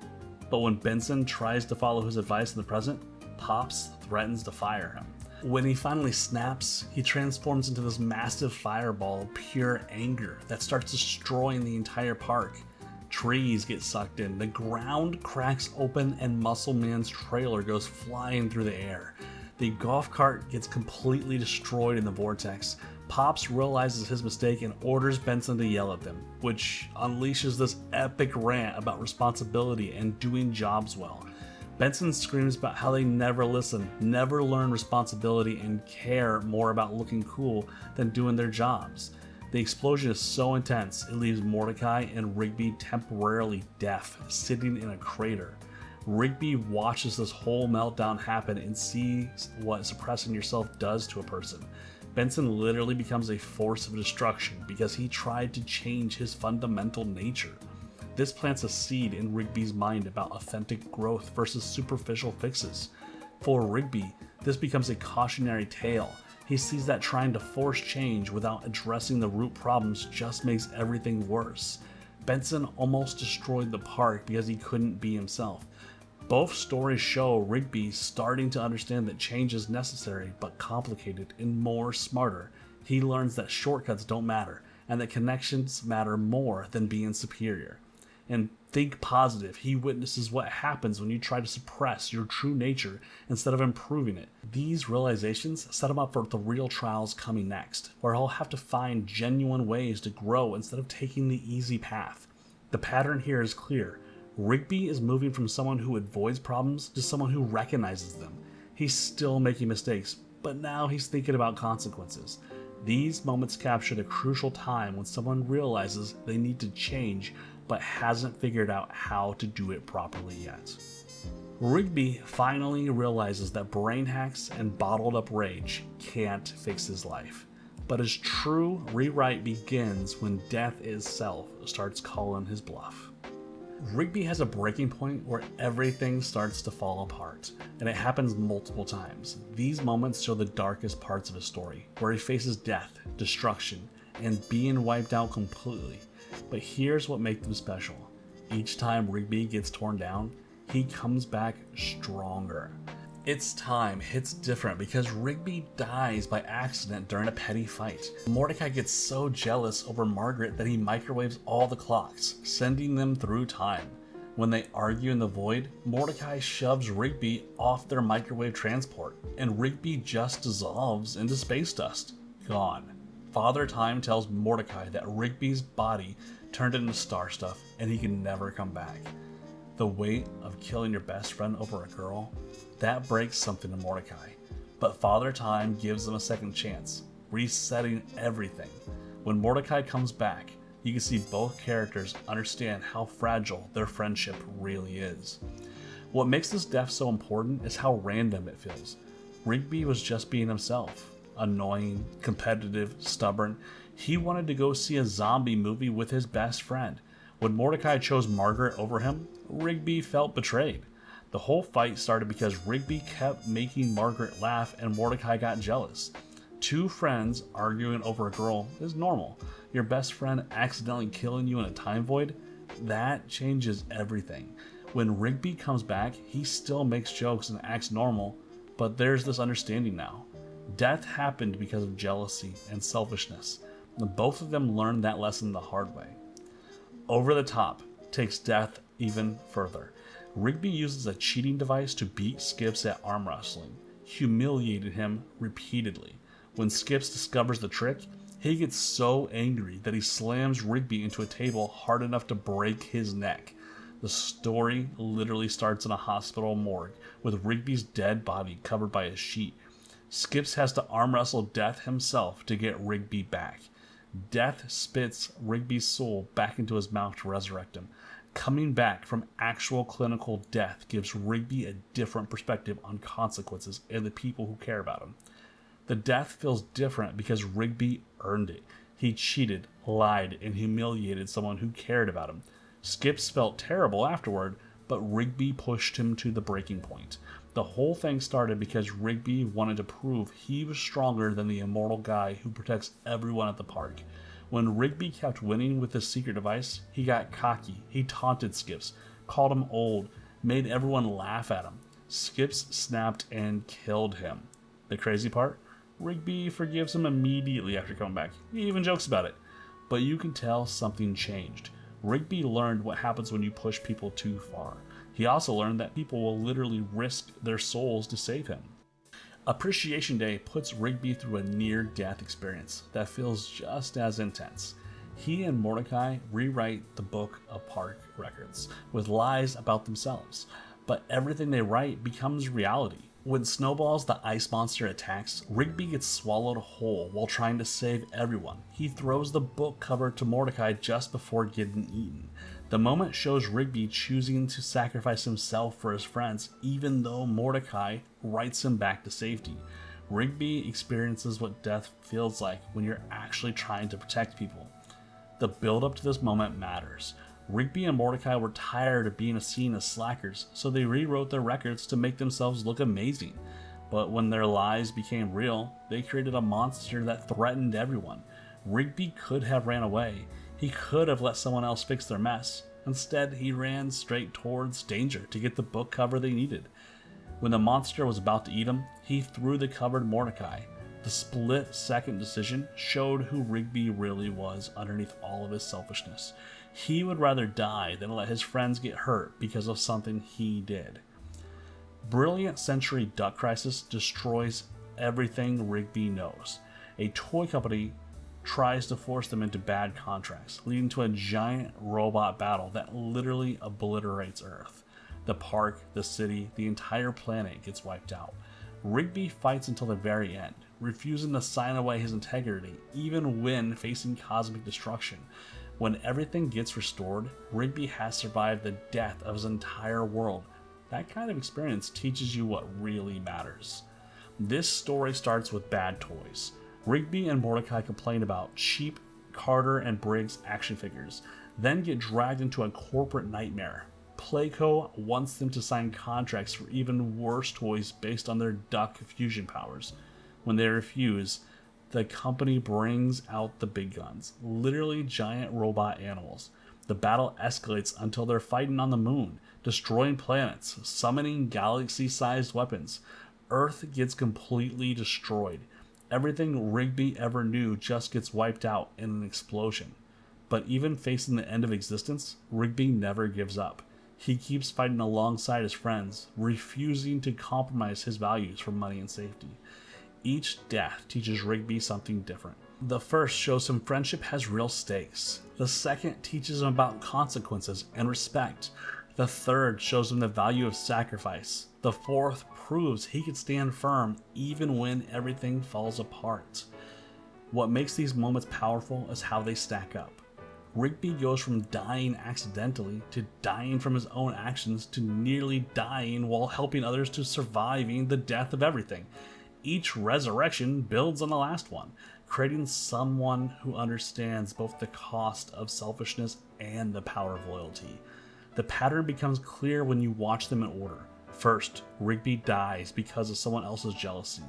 But when Benson tries to follow his advice in the present, Pops threatens to fire him. When he finally snaps, he transforms into this massive fireball of pure anger that starts destroying the entire park. Trees get sucked in, the ground cracks open, and Muscle Man's trailer goes flying through the air. The golf cart gets completely destroyed in the vortex. Pops realizes his mistake and orders Benson to yell at them, which unleashes this epic rant about responsibility and doing jobs well. Benson screams about how they never listen, never learn responsibility, and care more about looking cool than doing their jobs. The explosion is so intense, it leaves Mordecai and Rigby temporarily deaf, sitting in a crater. Rigby watches this whole meltdown happen and sees what suppressing yourself does to a person. Benson literally becomes a force of destruction because he tried to change his fundamental nature. This plants a seed in Rigby's mind about authentic growth versus superficial fixes. For Rigby, this becomes a cautionary tale. He sees that trying to force change without addressing the root problems just makes everything worse. Benson almost destroyed the park because he couldn't be himself. Both stories show Rigby starting to understand that change is necessary but complicated and more smarter. He learns that shortcuts don't matter and that connections matter more than being superior. And think positive, he witnesses what happens when you try to suppress your true nature instead of improving it. These realizations set him up for the real trials coming next, where he'll have to find genuine ways to grow instead of taking the easy path. The pattern here is clear. Rigby is moving from someone who avoids problems to someone who recognizes them. He's still making mistakes, but now he's thinking about consequences. These moments captured a crucial time when someone realizes they need to change but hasn't figured out how to do it properly yet. Rigby finally realizes that brain hacks and bottled up rage can't fix his life. But his true rewrite begins when death itself starts calling his bluff. Rigby has a breaking point where everything starts to fall apart, and it happens multiple times. These moments show the darkest parts of his story, where he faces death, destruction, and being wiped out completely. But here's what makes them special. Each time Rigby gets torn down, he comes back stronger. Its time hits different because Rigby dies by accident during a petty fight. Mordecai gets so jealous over Margaret that he microwaves all the clocks, sending them through time. When they argue in the void, Mordecai shoves Rigby off their microwave transport, and Rigby just dissolves into space dust. Gone. Father Time tells Mordecai that Rigby's body turned into star stuff and he can never come back. The weight of killing your best friend over a girl, that breaks something in Mordecai. But Father Time gives them a second chance, resetting everything. When Mordecai comes back, you can see both characters understand how fragile their friendship really is. What makes this death so important is how random it feels. Rigby was just being himself. Annoying, competitive, stubborn. He wanted to go see a zombie movie with his best friend. When Mordecai chose Margaret over him, Rigby felt betrayed. The whole fight started because Rigby kept making Margaret laugh and Mordecai got jealous. Two friends arguing over a girl is normal. Your best friend accidentally killing you in a time void? That changes everything. When Rigby comes back, he still makes jokes and acts normal, but there's this understanding now. Death happened because of jealousy and selfishness. Both of them learned that lesson the hard way. Over the Top takes death even further. Rigby uses a cheating device to beat Skips at arm wrestling, humiliated him repeatedly. When Skips discovers the trick, he gets so angry that he slams Rigby into a table hard enough to break his neck. The story literally starts in a hospital morgue with Rigby's dead body covered by a sheet. Skips has to arm wrestle Death himself to get Rigby back. Death spits Rigby's soul back into his mouth to resurrect him. Coming back from actual clinical death gives Rigby a different perspective on consequences and the people who care about him. The death feels different because Rigby earned it. He cheated, lied, and humiliated someone who cared about him. Skips felt terrible afterward, but Rigby pushed him to the breaking point. The whole thing started because Rigby wanted to prove he was stronger than the immortal guy who protects everyone at the park. When Rigby kept winning with his secret device, he got cocky. He taunted Skips, called him old, made everyone laugh at him. Skips snapped and killed him. The crazy part? Rigby forgives him immediately after coming back. He even jokes about it. But you can tell something changed. Rigby learned what happens when you push people too far. He also learned that people will literally risk their souls to save him. Appreciation Day puts Rigby through a near-death experience that feels just as intense. He and Mordecai rewrite the book of park records with lies about themselves, but everything they write becomes reality. When Snowballs the ice monster attacks, Rigby gets swallowed whole while trying to save everyone. He throws the book cover to Mordecai just before getting eaten. The moment shows Rigby choosing to sacrifice himself for his friends, even though Mordecai writes him back to safety. Rigby experiences what death feels like when you're actually trying to protect people. The build-up to this moment matters. Rigby and Mordecai were tired of being seen as slackers, so they rewrote their records to make themselves look amazing. But when their lies became real, they created a monster that threatened everyone. Rigby could have ran away. He could have let someone else fix their mess. Instead, he ran straight towards danger to get the book cover they needed. When the monster was about to eat him, he threw the cover to Mordecai. The split-second decision showed who Rigby really was underneath all of his selfishness. He would rather die than let his friends get hurt because of something he did. Brilliant Century Duck Crisis destroys everything Rigby knows. A toy company tries to force them into bad contracts, leading to a giant robot battle that literally obliterates Earth. The park, the city, the entire planet gets wiped out. Rigby fights until the very end, refusing to sign away his integrity, even when facing cosmic destruction. When everything gets restored, Rigby has survived the death of his entire world. That kind of experience teaches you what really matters. This story starts with bad toys. Rigby and Mordecai complain about cheap Carter and Briggs action figures, then get dragged into a corporate nightmare. Playco wants them to sign contracts for even worse toys based on their duck fusion powers. When they refuse, the company brings out the big guns, literally giant robot animals. The battle escalates until they're fighting on the moon, destroying planets, summoning galaxy-sized weapons. Earth gets completely destroyed. Everything Rigby ever knew just gets wiped out in an explosion. But even facing the end of existence, Rigby never gives up. He keeps fighting alongside his friends, refusing to compromise his values for money and safety. Each death teaches Rigby something different. The first shows him friendship has real stakes. The second teaches him about consequences and respect. The third shows him the value of sacrifice. The fourth proves he can stand firm even when everything falls apart. What makes these moments powerful is how they stack up. Rigby goes from dying accidentally to dying from his own actions to nearly dying while helping others to surviving the death of everything. Each resurrection builds on the last one, creating someone who understands both the cost of selfishness and the power of loyalty. The pattern becomes clear when you watch them in order. First, Rigby dies because of someone else's jealousy.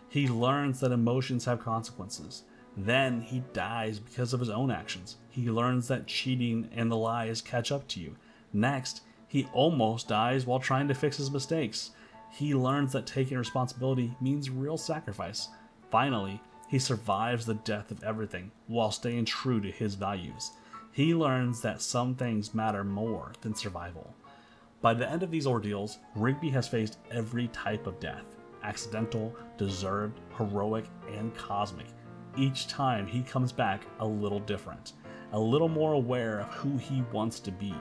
He learns that emotions have consequences. Then he dies because of his own actions. He learns that cheating and the lies catch up to you. Next, he almost dies while trying to fix his mistakes. He learns that taking responsibility means real sacrifice. Finally, he survives the death of everything while staying true to his values. He learns that some things matter more than survival. By the end of these ordeals, Rigby has faced every type of death: accidental, deserved, heroic, and cosmic. Each time he comes back a little different, a little more aware of who he wants to be.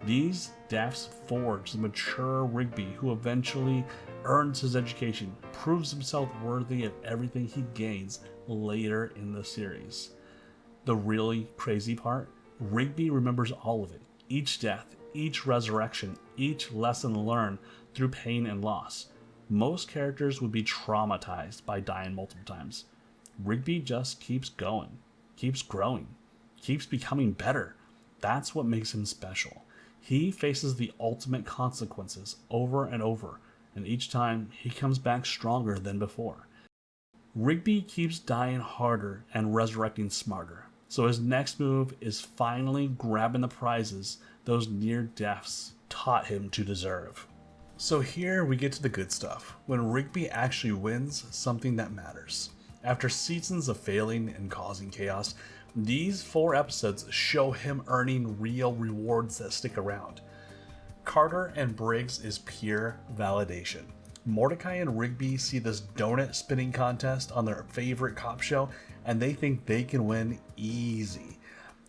These deaths forge the mature Rigby who eventually earns his education, proves himself worthy of everything he gains later in the series. The really crazy part? Rigby remembers all of it. Each death, each resurrection, each lesson learned through pain and loss. Most characters would be traumatized by dying multiple times. Rigby just keeps going, keeps growing, keeps becoming better. That's what makes him special. He faces the ultimate consequences over and over, and each time he comes back stronger than before. Rigby keeps dying harder and resurrecting smarter, so his next move is finally grabbing the prizes those near deaths taught him to deserve. So here we get to the good stuff, when Rigby actually wins something that matters. After seasons of failing and causing chaos, these 4 episodes show him earning real rewards that stick around. Carter and Briggs is pure validation. Mordecai and Rigby see this donut spinning contest on their favorite cop show, and they think they can win easy.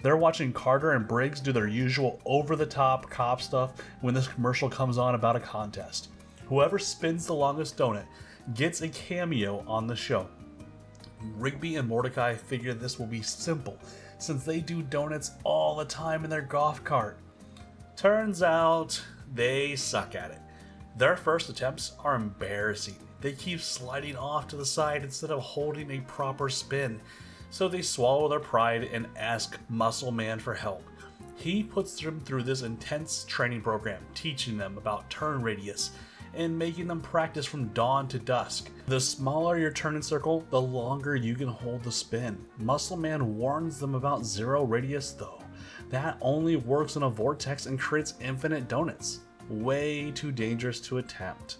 They're watching Carter and Briggs do their usual over-the-top cop stuff when this commercial comes on about a contest. Whoever spins the longest donut gets a cameo on the show. Rigby and Mordecai figure this will be simple, since they do donuts all the time in their golf cart. Turns out, they suck at it. Their first attempts are embarrassing. They keep sliding off to the side instead of holding a proper spin. So they swallow their pride and ask Muscle Man for help. He puts them through this intense training program, teaching them about turn radius and making them practice from dawn to dusk. The smaller your turning circle, the longer you can hold the spin. Muscle Man warns them about zero radius though. That only works in a vortex and creates infinite donuts. Way too dangerous to attempt.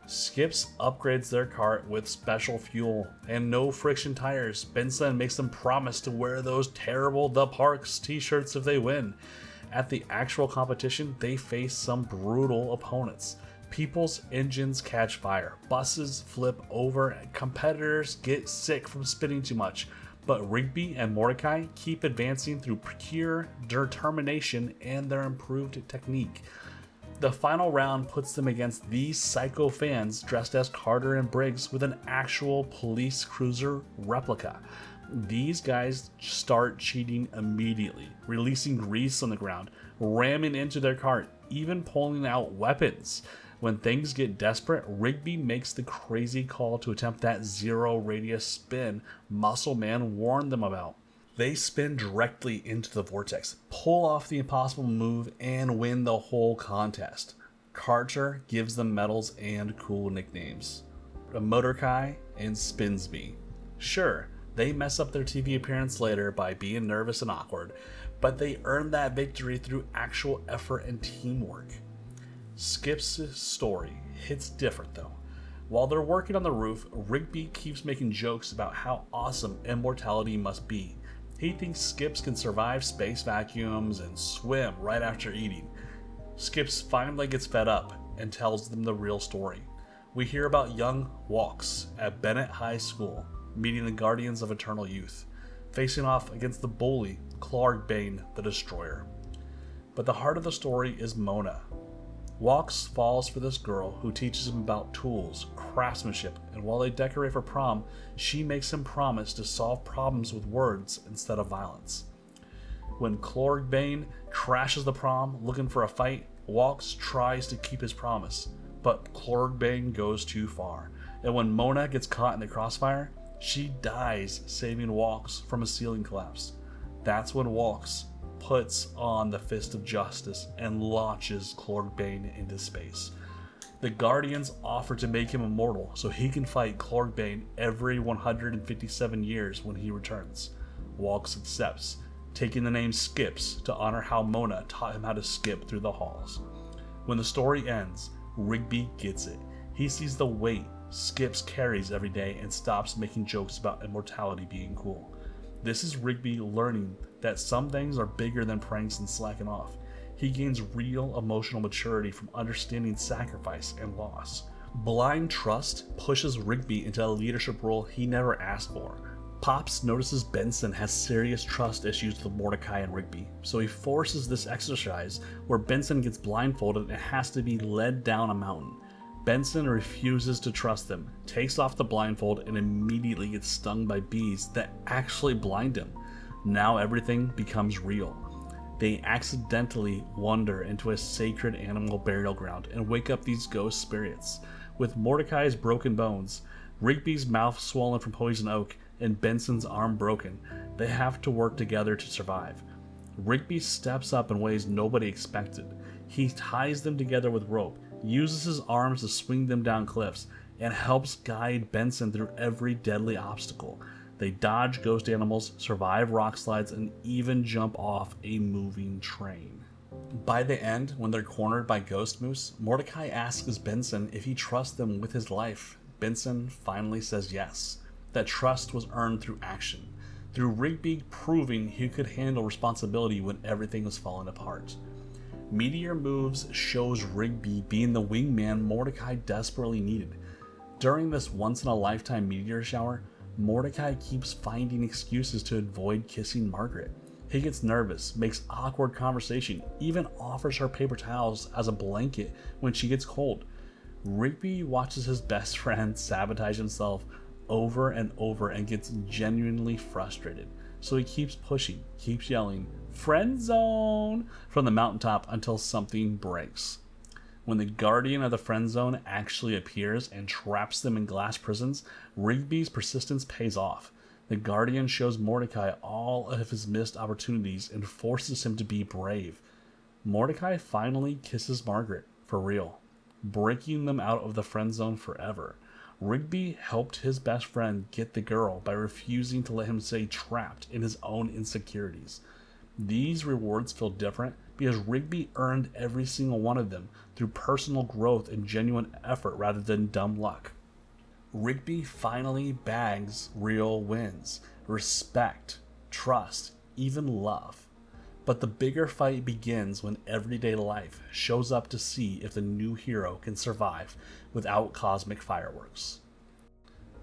Skips upgrades their cart with special fuel and no friction tires. Benson makes them promise to wear those terrible The Parks t-shirts if they win. At the actual competition, they face some brutal opponents. People's engines catch fire, buses flip over, and competitors get sick from spinning too much. But Rigby and Mordecai keep advancing through pure determination and their improved technique. The final round puts them against these psycho fans dressed as Carter and Briggs with an actual police cruiser replica. These guys start cheating immediately, releasing grease on the ground, ramming into their cart, even pulling out weapons. When things get desperate, Rigby makes the crazy call to attempt that zero radius spin Muscle Man warned them about. They spin directly into the vortex, pull off the impossible move, and win the whole contest. Carter gives them medals and cool nicknames: Mordecai and Spinsby. Sure, they mess up their TV appearance later by being nervous and awkward, but they earn that victory through actual effort and teamwork. Skip's story hits different though. While they're working on the roof, Rigby keeps making jokes about how awesome immortality must be. He thinks Skips can survive space vacuums and swim right after eating. Skips finally gets fed up and tells them the real story. We hear about young Walks at Bennett High School, meeting the Guardians of Eternal Youth, facing off against the bully Clark Bane the Destroyer. But the heart of the story is Mona. Walks falls for this girl who teaches him about tools, craftsmanship, and while they decorate for prom, she makes him promise to solve problems with words instead of violence. When Clark Bane crashes the prom looking for a fight, Walks tries to keep his promise, but Clark Bane goes too far, and when Mona gets caught in the crossfire, she dies saving Walks from a ceiling collapse. That's when Walks puts on the Fist of Justice and launches Clark Bane into space. The Guardians offer to make him immortal so he can fight Clorgbane every 157 years when he returns. Walks accepts, taking the name Skips to honor how Mona taught him how to skip through the halls. When the story ends, Rigby gets it. He sees the weight Skips carries every day and stops making jokes about immortality being cool. This is Rigby learning that some things are bigger than pranks and slacking off. He gains real emotional maturity from understanding sacrifice and loss. Blind trust pushes Rigby into a leadership role he never asked for. Pops notices Benson has serious trust issues with Mordecai and Rigby, so he forces this exercise where Benson gets blindfolded and has to be led down a mountain. Benson refuses to trust them, takes off the blindfold, and immediately gets stung by bees that actually blind him. Now everything becomes real. They accidentally wander into a sacred animal burial ground and wake up these ghost spirits. With Mordecai's broken bones, Rigby's mouth swollen from poison oak, and Benson's arm broken, they have to work together to survive. Rigby steps up in ways nobody expected. He ties them together with rope, uses his arms to swing them down cliffs, and helps guide Benson through every deadly obstacle. They dodge ghost animals, survive rock slides, and even jump off a moving train. By the end, when they're cornered by Ghost Moose, Mordecai asks Benson if he trusts them with his life. Benson finally says yes. That trust was earned through action, through Rigby proving he could handle responsibility when everything was falling apart. Meteor Moves shows Rigby being the wingman Mordecai desperately needed. During this once-in-a-lifetime meteor shower, Mordecai keeps finding excuses to avoid kissing Margaret. He gets nervous, makes awkward conversation, even offers her paper towels as a blanket when she gets cold. Rigby watches his best friend sabotage himself over and over and gets genuinely frustrated. So he keeps pushing, keeps yelling, "Friend zone!" from the mountaintop until something breaks. When the guardian of the friend zone actually appears and traps them in glass prisons, Rigby's persistence pays off. The guardian shows Mordecai all of his missed opportunities and forces him to be brave. Mordecai finally kisses Margaret, for real, breaking them out of the friend zone forever. Rigby helped his best friend get the girl by refusing to let him stay trapped in his own insecurities. These rewards feel different because Rigby earned every single one of them through personal growth and genuine effort rather than dumb luck. Rigby finally bags real wins, respect, trust, even love. But the bigger fight begins when everyday life shows up to see if the new hero can survive without cosmic fireworks.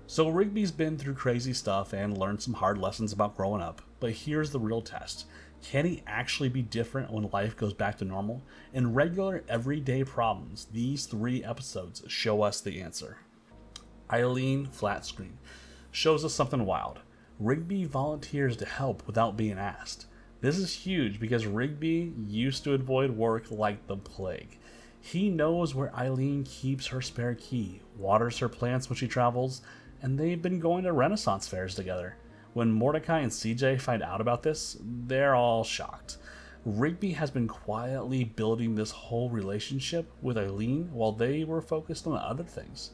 So Rigby's been through crazy stuff and learned some hard lessons about growing up, but here's the real test. Can he actually be different when life goes back to normal? In regular everyday problems, these 3 episodes show us the answer. Eileen Flat Screen shows us something wild. Rigby volunteers to help without being asked. This is huge because Rigby used to avoid work like the plague. He knows where Eileen keeps her spare key, waters her plants when she travels, and they've been going to Renaissance fairs together. When Mordecai and CJ find out about this, they're all shocked. Rigby has been quietly building this whole relationship with Eileen while they were focused on other things.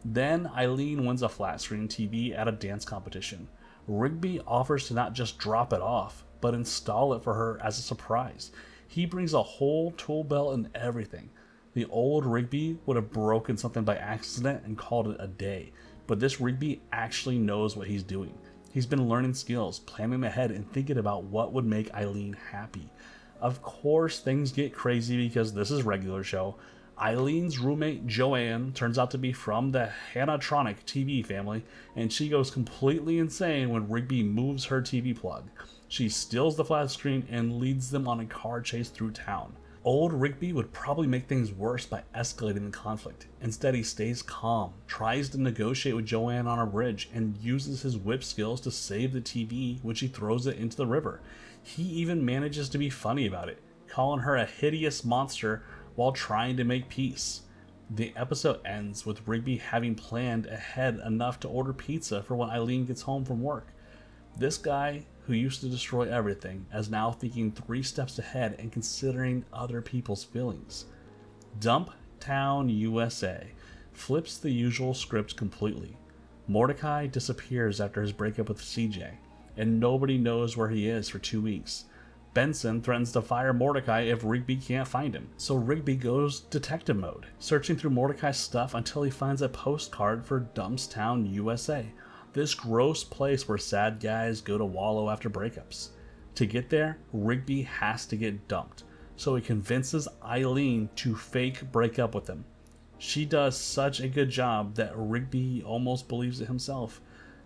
Then Eileen wins a flat screen TV at a dance competition. Rigby offers to not just drop it off, but install it for her as a surprise. He brings a whole tool belt and everything. The old Rigby would have broken something by accident and called it a day, but this Rigby actually knows what he's doing. He's been learning skills, planning ahead, and thinking about what would make Eileen happy. Of course, things get crazy because this is regular show. Eileen's roommate Joanne turns out to be from the Hanatronic TV family, and she goes completely insane when Rigby moves her TV plug. She steals the flat screen and leads them on a car chase through town. Old Rigby would probably make things worse by escalating the conflict. Instead, he stays calm, tries to negotiate with Joanne on a bridge, and uses his whip skills to save the TV when she throws it into the river. He even manages to be funny about it, calling her a hideous monster while trying to make peace. The episode ends with Rigby having planned ahead enough to order pizza for when Eileen gets home from work. This guy, who used to destroy everything, is now thinking 3 steps ahead and considering other people's feelings. Dump Town, USA, flips the usual script completely. Mordecai disappears after his breakup with CJ, and nobody knows where he is for 2 weeks. Benson threatens to fire Mordecai if Rigby can't find him, so Rigby goes detective mode, searching through Mordecai's stuff until he finds a postcard for Dumpstown, USA, this gross place where sad guys go to wallow after breakups. To get there, Rigby has to get dumped, so he convinces Eileen to fake break up with him. She does such a good job that Rigby almost believes it himself.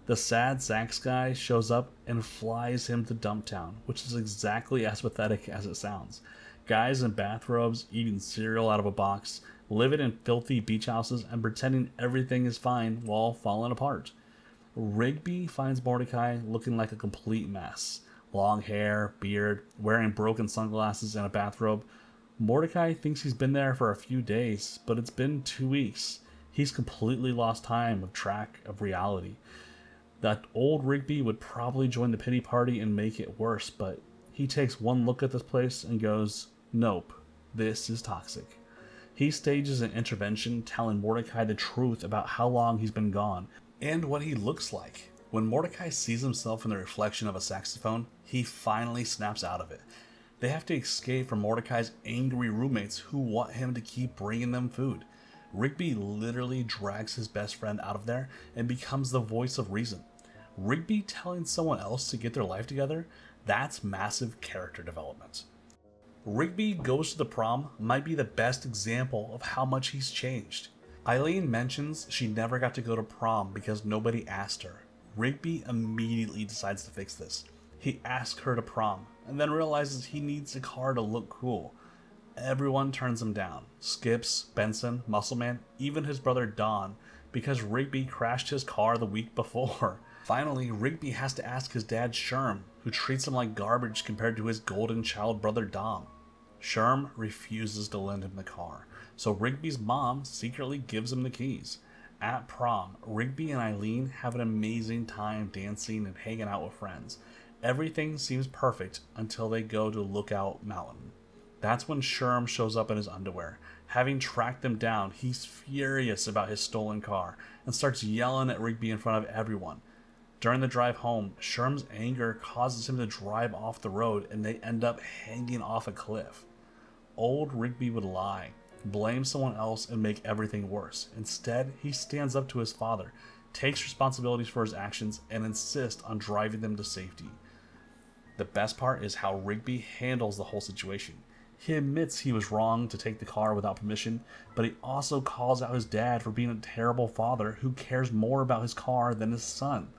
The sad sax guy shows up and flies him to Dumptown, which is exactly as pathetic as it sounds. Guys in bathrobes eating cereal out of a box, living in filthy beach houses, and pretending everything is fine while falling apart. Rigby finds Mordecai looking like a complete mess. Long hair, beard, wearing broken sunglasses and a bathrobe. Mordecai thinks he's been there for a few days, but it's been 2 weeks. He's completely lost time of track of reality. That old Rigby would probably join the pity party and make it worse, but he takes one look at this place and goes, nope, this is toxic. He stages an intervention telling Mordecai the truth about how long he's been gone and what he looks like. When Mordecai sees himself in the reflection of a saxophone, he finally snaps out of it. They have to escape from Mordecai's angry roommates who want him to keep bringing them food. Rigby literally drags his best friend out of there and becomes the voice of reason. Rigby telling someone else to get their life together, that's massive character development. Rigby Goes to the Prom might be the best example of how much he's changed. Eileen mentions she never got to go to prom because nobody asked her. Rigby immediately decides to fix this. He asks her to prom, and then realizes he needs a car to look cool. Everyone turns him down. Skips, Benson, Muscleman, even his brother Don, because Rigby crashed his car the week before. Finally, Rigby has to ask his dad Sherm, who treats him like garbage compared to his golden child brother Dom. Sherm refuses to lend him the car, so Rigby's mom secretly gives him the keys. At prom, Rigby and Eileen have an amazing time dancing and hanging out with friends. Everything seems perfect until they go to Lookout Mountain. That's when Sherm shows up in his underwear. Having tracked them down, he's furious about his stolen car and starts yelling at Rigby in front of everyone. During the drive home, Sherm's anger causes him to drive off the road and they end up hanging off a cliff. Old Rigby would lie, blame someone else, and make everything worse. Instead, he stands up to his father, takes responsibilities for his actions, and insists on driving them to safety. The best part is how Rigby handles the whole situation. He admits he was wrong to take the car without permission, but he also calls out his dad for being a terrible father who cares more about his car than his son.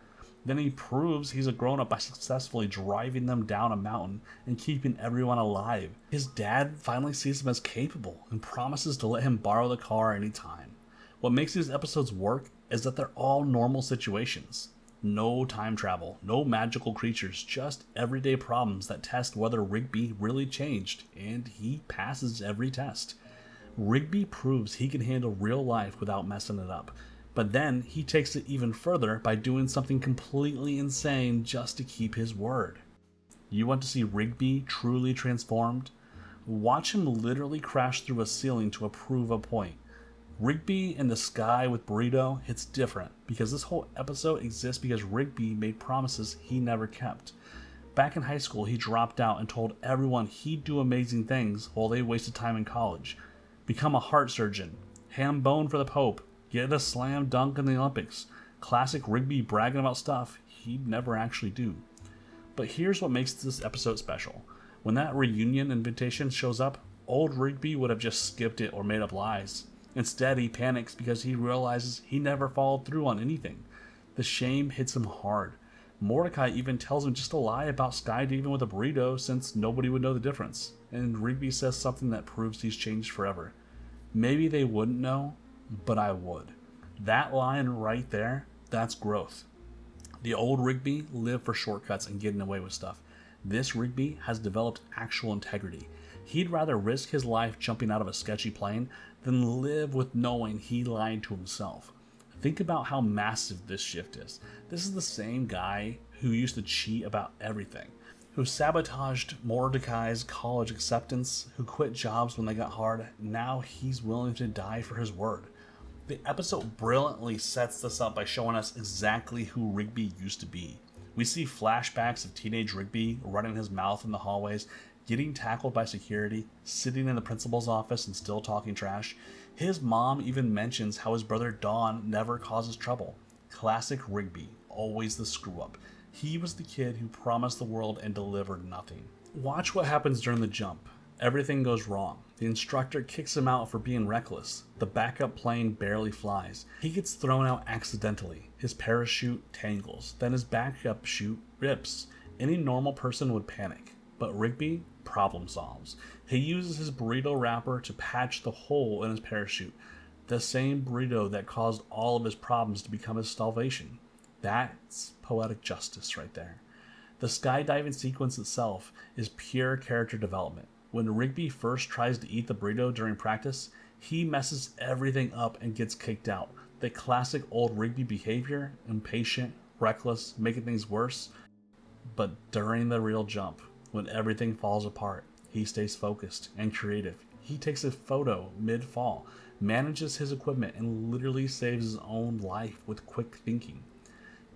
Then he proves he's a grown-up by successfully driving them down a mountain and keeping everyone alive. His dad finally sees him as capable and promises to let him borrow the car anytime. What makes these episodes work is that they're all normal situations. No time travel, no magical creatures, just everyday problems that test whether Rigby really changed, and he passes every test. Rigby proves he can handle real life without messing it up. But then he takes it even further by doing something completely insane just to keep his word. You want to see Rigby truly transformed? Watch him literally crash through a ceiling to prove a point. Rigby in the sky with Burrito hits different because this whole episode exists because Rigby made promises he never kept. Back in high school, he dropped out and told everyone he'd do amazing things while they wasted time in college. Become a heart surgeon, ham bone for the Pope, get a slam dunk in the Olympics. Classic Rigby bragging about stuff he'd never actually do. But here's what makes this episode special. When that reunion invitation shows up, old Rigby would have just skipped it or made up lies. Instead, he panics because he realizes he never followed through on anything. The shame hits him hard. Mordecai even tells him just to lie about skydiving with a burrito since nobody would know the difference. And Rigby says something that proves he's changed forever. Maybe they wouldn't know, but I would. That line right there, that's growth. The old Rigby lived for shortcuts and getting away with stuff. This Rigby has developed actual integrity. He'd rather risk his life jumping out of a sketchy plane than live with knowing he lied to himself. Think about how massive this shift is. This is the same guy who used to cheat about everything. who sabotaged Mordecai's college acceptance, who quit jobs when they got hard. Now he's willing to die for his word. The episode brilliantly sets this up by showing us exactly who Rigby used to be. We see flashbacks of teenage Rigby running his mouth in the hallways, getting tackled by security, sitting in the principal's office and still talking trash. His mom even mentions how his brother Don never causes trouble. Classic Rigby, always the screw-up. He was the kid who promised the world and delivered nothing. Watch what happens during the jump. Everything goes wrong. The instructor kicks him out for being reckless. The backup plane barely flies. He gets thrown out accidentally. His parachute tangles. Then his backup chute rips. Any normal person would panic. But Rigby problem solves. He uses his burrito wrapper to patch the hole in his parachute. The same burrito that caused all of his problems to become his salvation. That's poetic justice right there. The skydiving sequence itself is pure character development. When Rigby first tries to eat the burrito during practice, he messes everything up and gets kicked out. The classic old Rigby behavior, impatient, reckless, making things worse. But during the real jump, when everything falls apart, he stays focused and creative. He takes a photo mid-fall, manages his equipment, and literally saves his own life with quick thinking.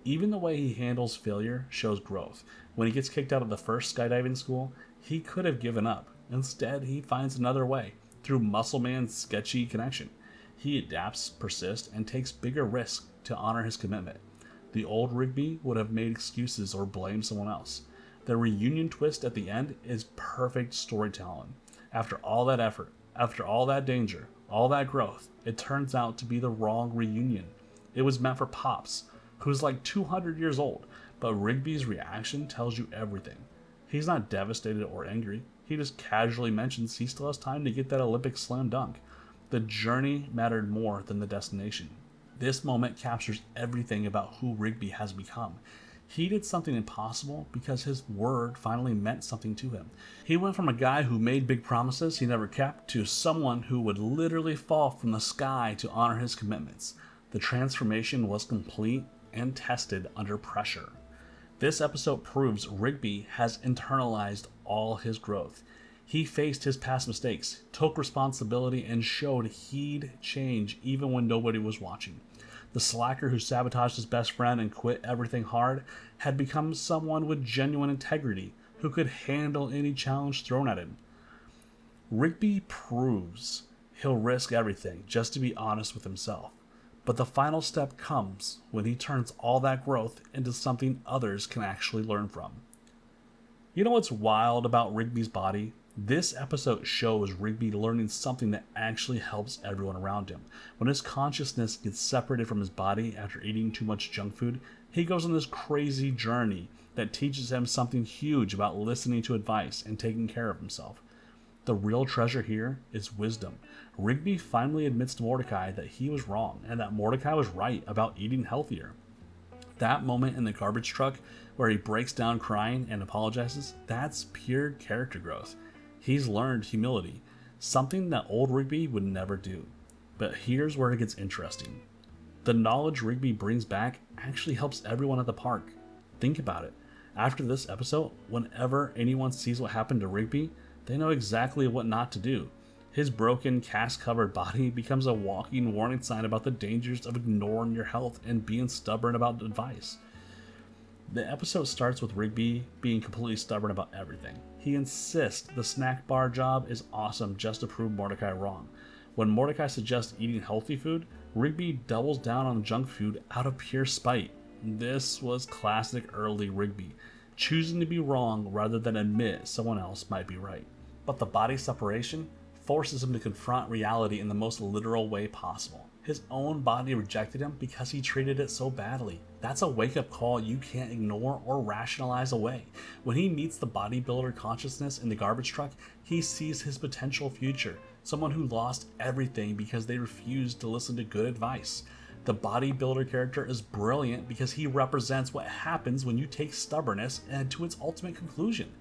Even the way he handles failure shows growth. When he gets kicked out of the first skydiving school, he could have given up. Instead, he finds another way, through Muscleman's sketchy connection. He adapts, persists, and takes bigger risks to honor his commitment. The old Rigby would have made excuses or blamed someone else. The reunion twist at the end is perfect storytelling. After all that effort, after all that danger, all that growth, it turns out to be the wrong reunion. It was meant for Pops, who's like 200 years old, but Rigby's reaction tells you everything. He's not devastated or angry. He just casually mentions he still has time to get that Olympic slam dunk. The journey mattered more than the destination. This moment captures everything about who Rigby has become. He did something impossible because his word finally meant something to him. He went from a guy who made big promises he never kept to someone who would literally fall from the sky to honor his commitments. The transformation was complete and tested under pressure. This episode proves Rigby has internalized all his growth. He faced his past mistakes, took responsibility, and showed he'd change even when nobody was watching. The slacker who sabotaged his best friend and quit everything hard had become someone with genuine integrity who could handle any challenge thrown at him. Rigby proves he'll risk everything just to be honest with himself. But the final step comes when he turns all that growth into something others can actually learn from. You know what's wild about Rigby's body? This episode shows Rigby learning something that actually helps everyone around him. When his consciousness gets separated from his body after eating too much junk food, he goes on this crazy journey that teaches him something huge about listening to advice and taking care of himself. The real treasure here is wisdom. Rigby finally admits to Mordecai that he was wrong and that Mordecai was right about eating healthier. That moment in the garbage truck where he breaks down crying and apologizes, that's pure character growth. He's learned humility, something that old Rigby would never do. But here's where it gets interesting. The knowledge Rigby brings back actually helps everyone at the park. Think about it. After this episode, whenever anyone sees what happened to Rigby, they know exactly what not to do. His broken, cast-covered body becomes a walking warning sign about the dangers of ignoring your health and being stubborn about advice. The episode starts with Rigby being completely stubborn about everything. He insists the snack bar job is awesome just to prove Mordecai wrong. When Mordecai suggests eating healthy food, Rigby doubles down on junk food out of pure spite. This was classic early Rigby, choosing to be wrong rather than admit someone else might be right. But the body separation forces him to confront reality in the most literal way possible. His own body rejected him because he treated it so badly. That's a wake-up call you can't ignore or rationalize away. When he meets the bodybuilder consciousness in the garbage truck, he sees his potential future, someone who lost everything because they refused to listen to good advice. The bodybuilder character is brilliant because he represents what happens when you take stubbornness and to its ultimate conclusion.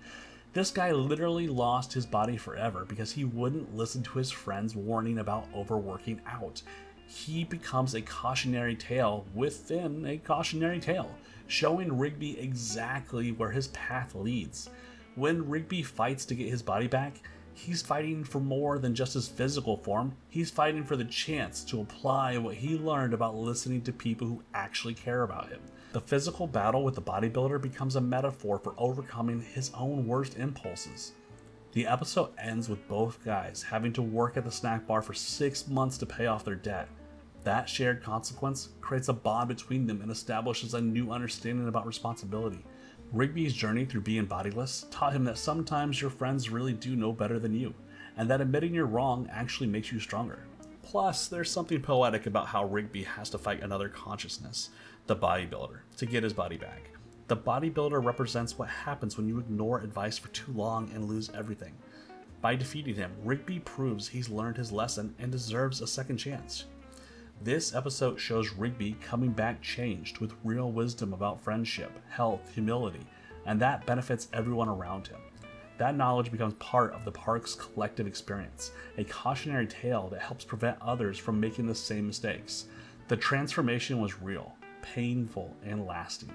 This guy literally lost his body forever because he wouldn't listen to his friends' warning about overworking out. He becomes a cautionary tale within a cautionary tale. showing Rigby exactly where his path leads. When Rigby fights to get his body back, he's fighting for more than just his physical form. He's fighting for the chance to apply what he learned about listening to people who actually care about him. The physical battle with the bodybuilder becomes a metaphor for overcoming his own worst impulses. The episode ends with both guys having to work at the snack bar for 6 months to pay off their debt. That shared consequence creates a bond between them and establishes a new understanding about responsibility. Rigby's journey through being bodiless taught him that sometimes your friends really do know better than you, and that admitting you're wrong actually makes you stronger. Plus, there's something poetic about how Rigby has to fight another consciousness, the bodybuilder, to get his body back. The bodybuilder represents what happens when you ignore advice for too long and lose everything. By defeating him, Rigby proves he's learned his lesson and deserves a second chance. This episode shows Rigby coming back changed with real wisdom about friendship, health, humility, and that benefits everyone around him. That knowledge becomes part of the park's collective experience, a cautionary tale that helps prevent others from making the same mistakes. The transformation was real, painful, and lasting.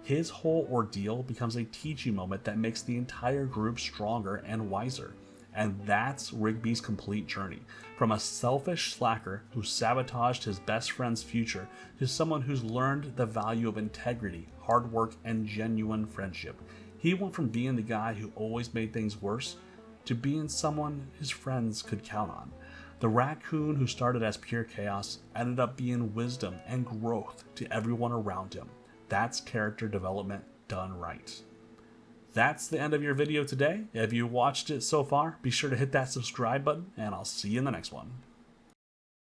His whole ordeal becomes a teaching moment that makes the entire group stronger and wiser. And that's Rigby's complete journey, from a selfish slacker who sabotaged his best friend's future to someone who's learned the value of integrity, hard work, and genuine friendship. He went from being the guy who always made things worse to being someone his friends could count on. The raccoon who started as pure chaos ended up being wisdom and growth to everyone around him. That's character development done right. That's the end of your video today. If you watched it so far, be sure to hit that subscribe button, and I'll see you in the next one.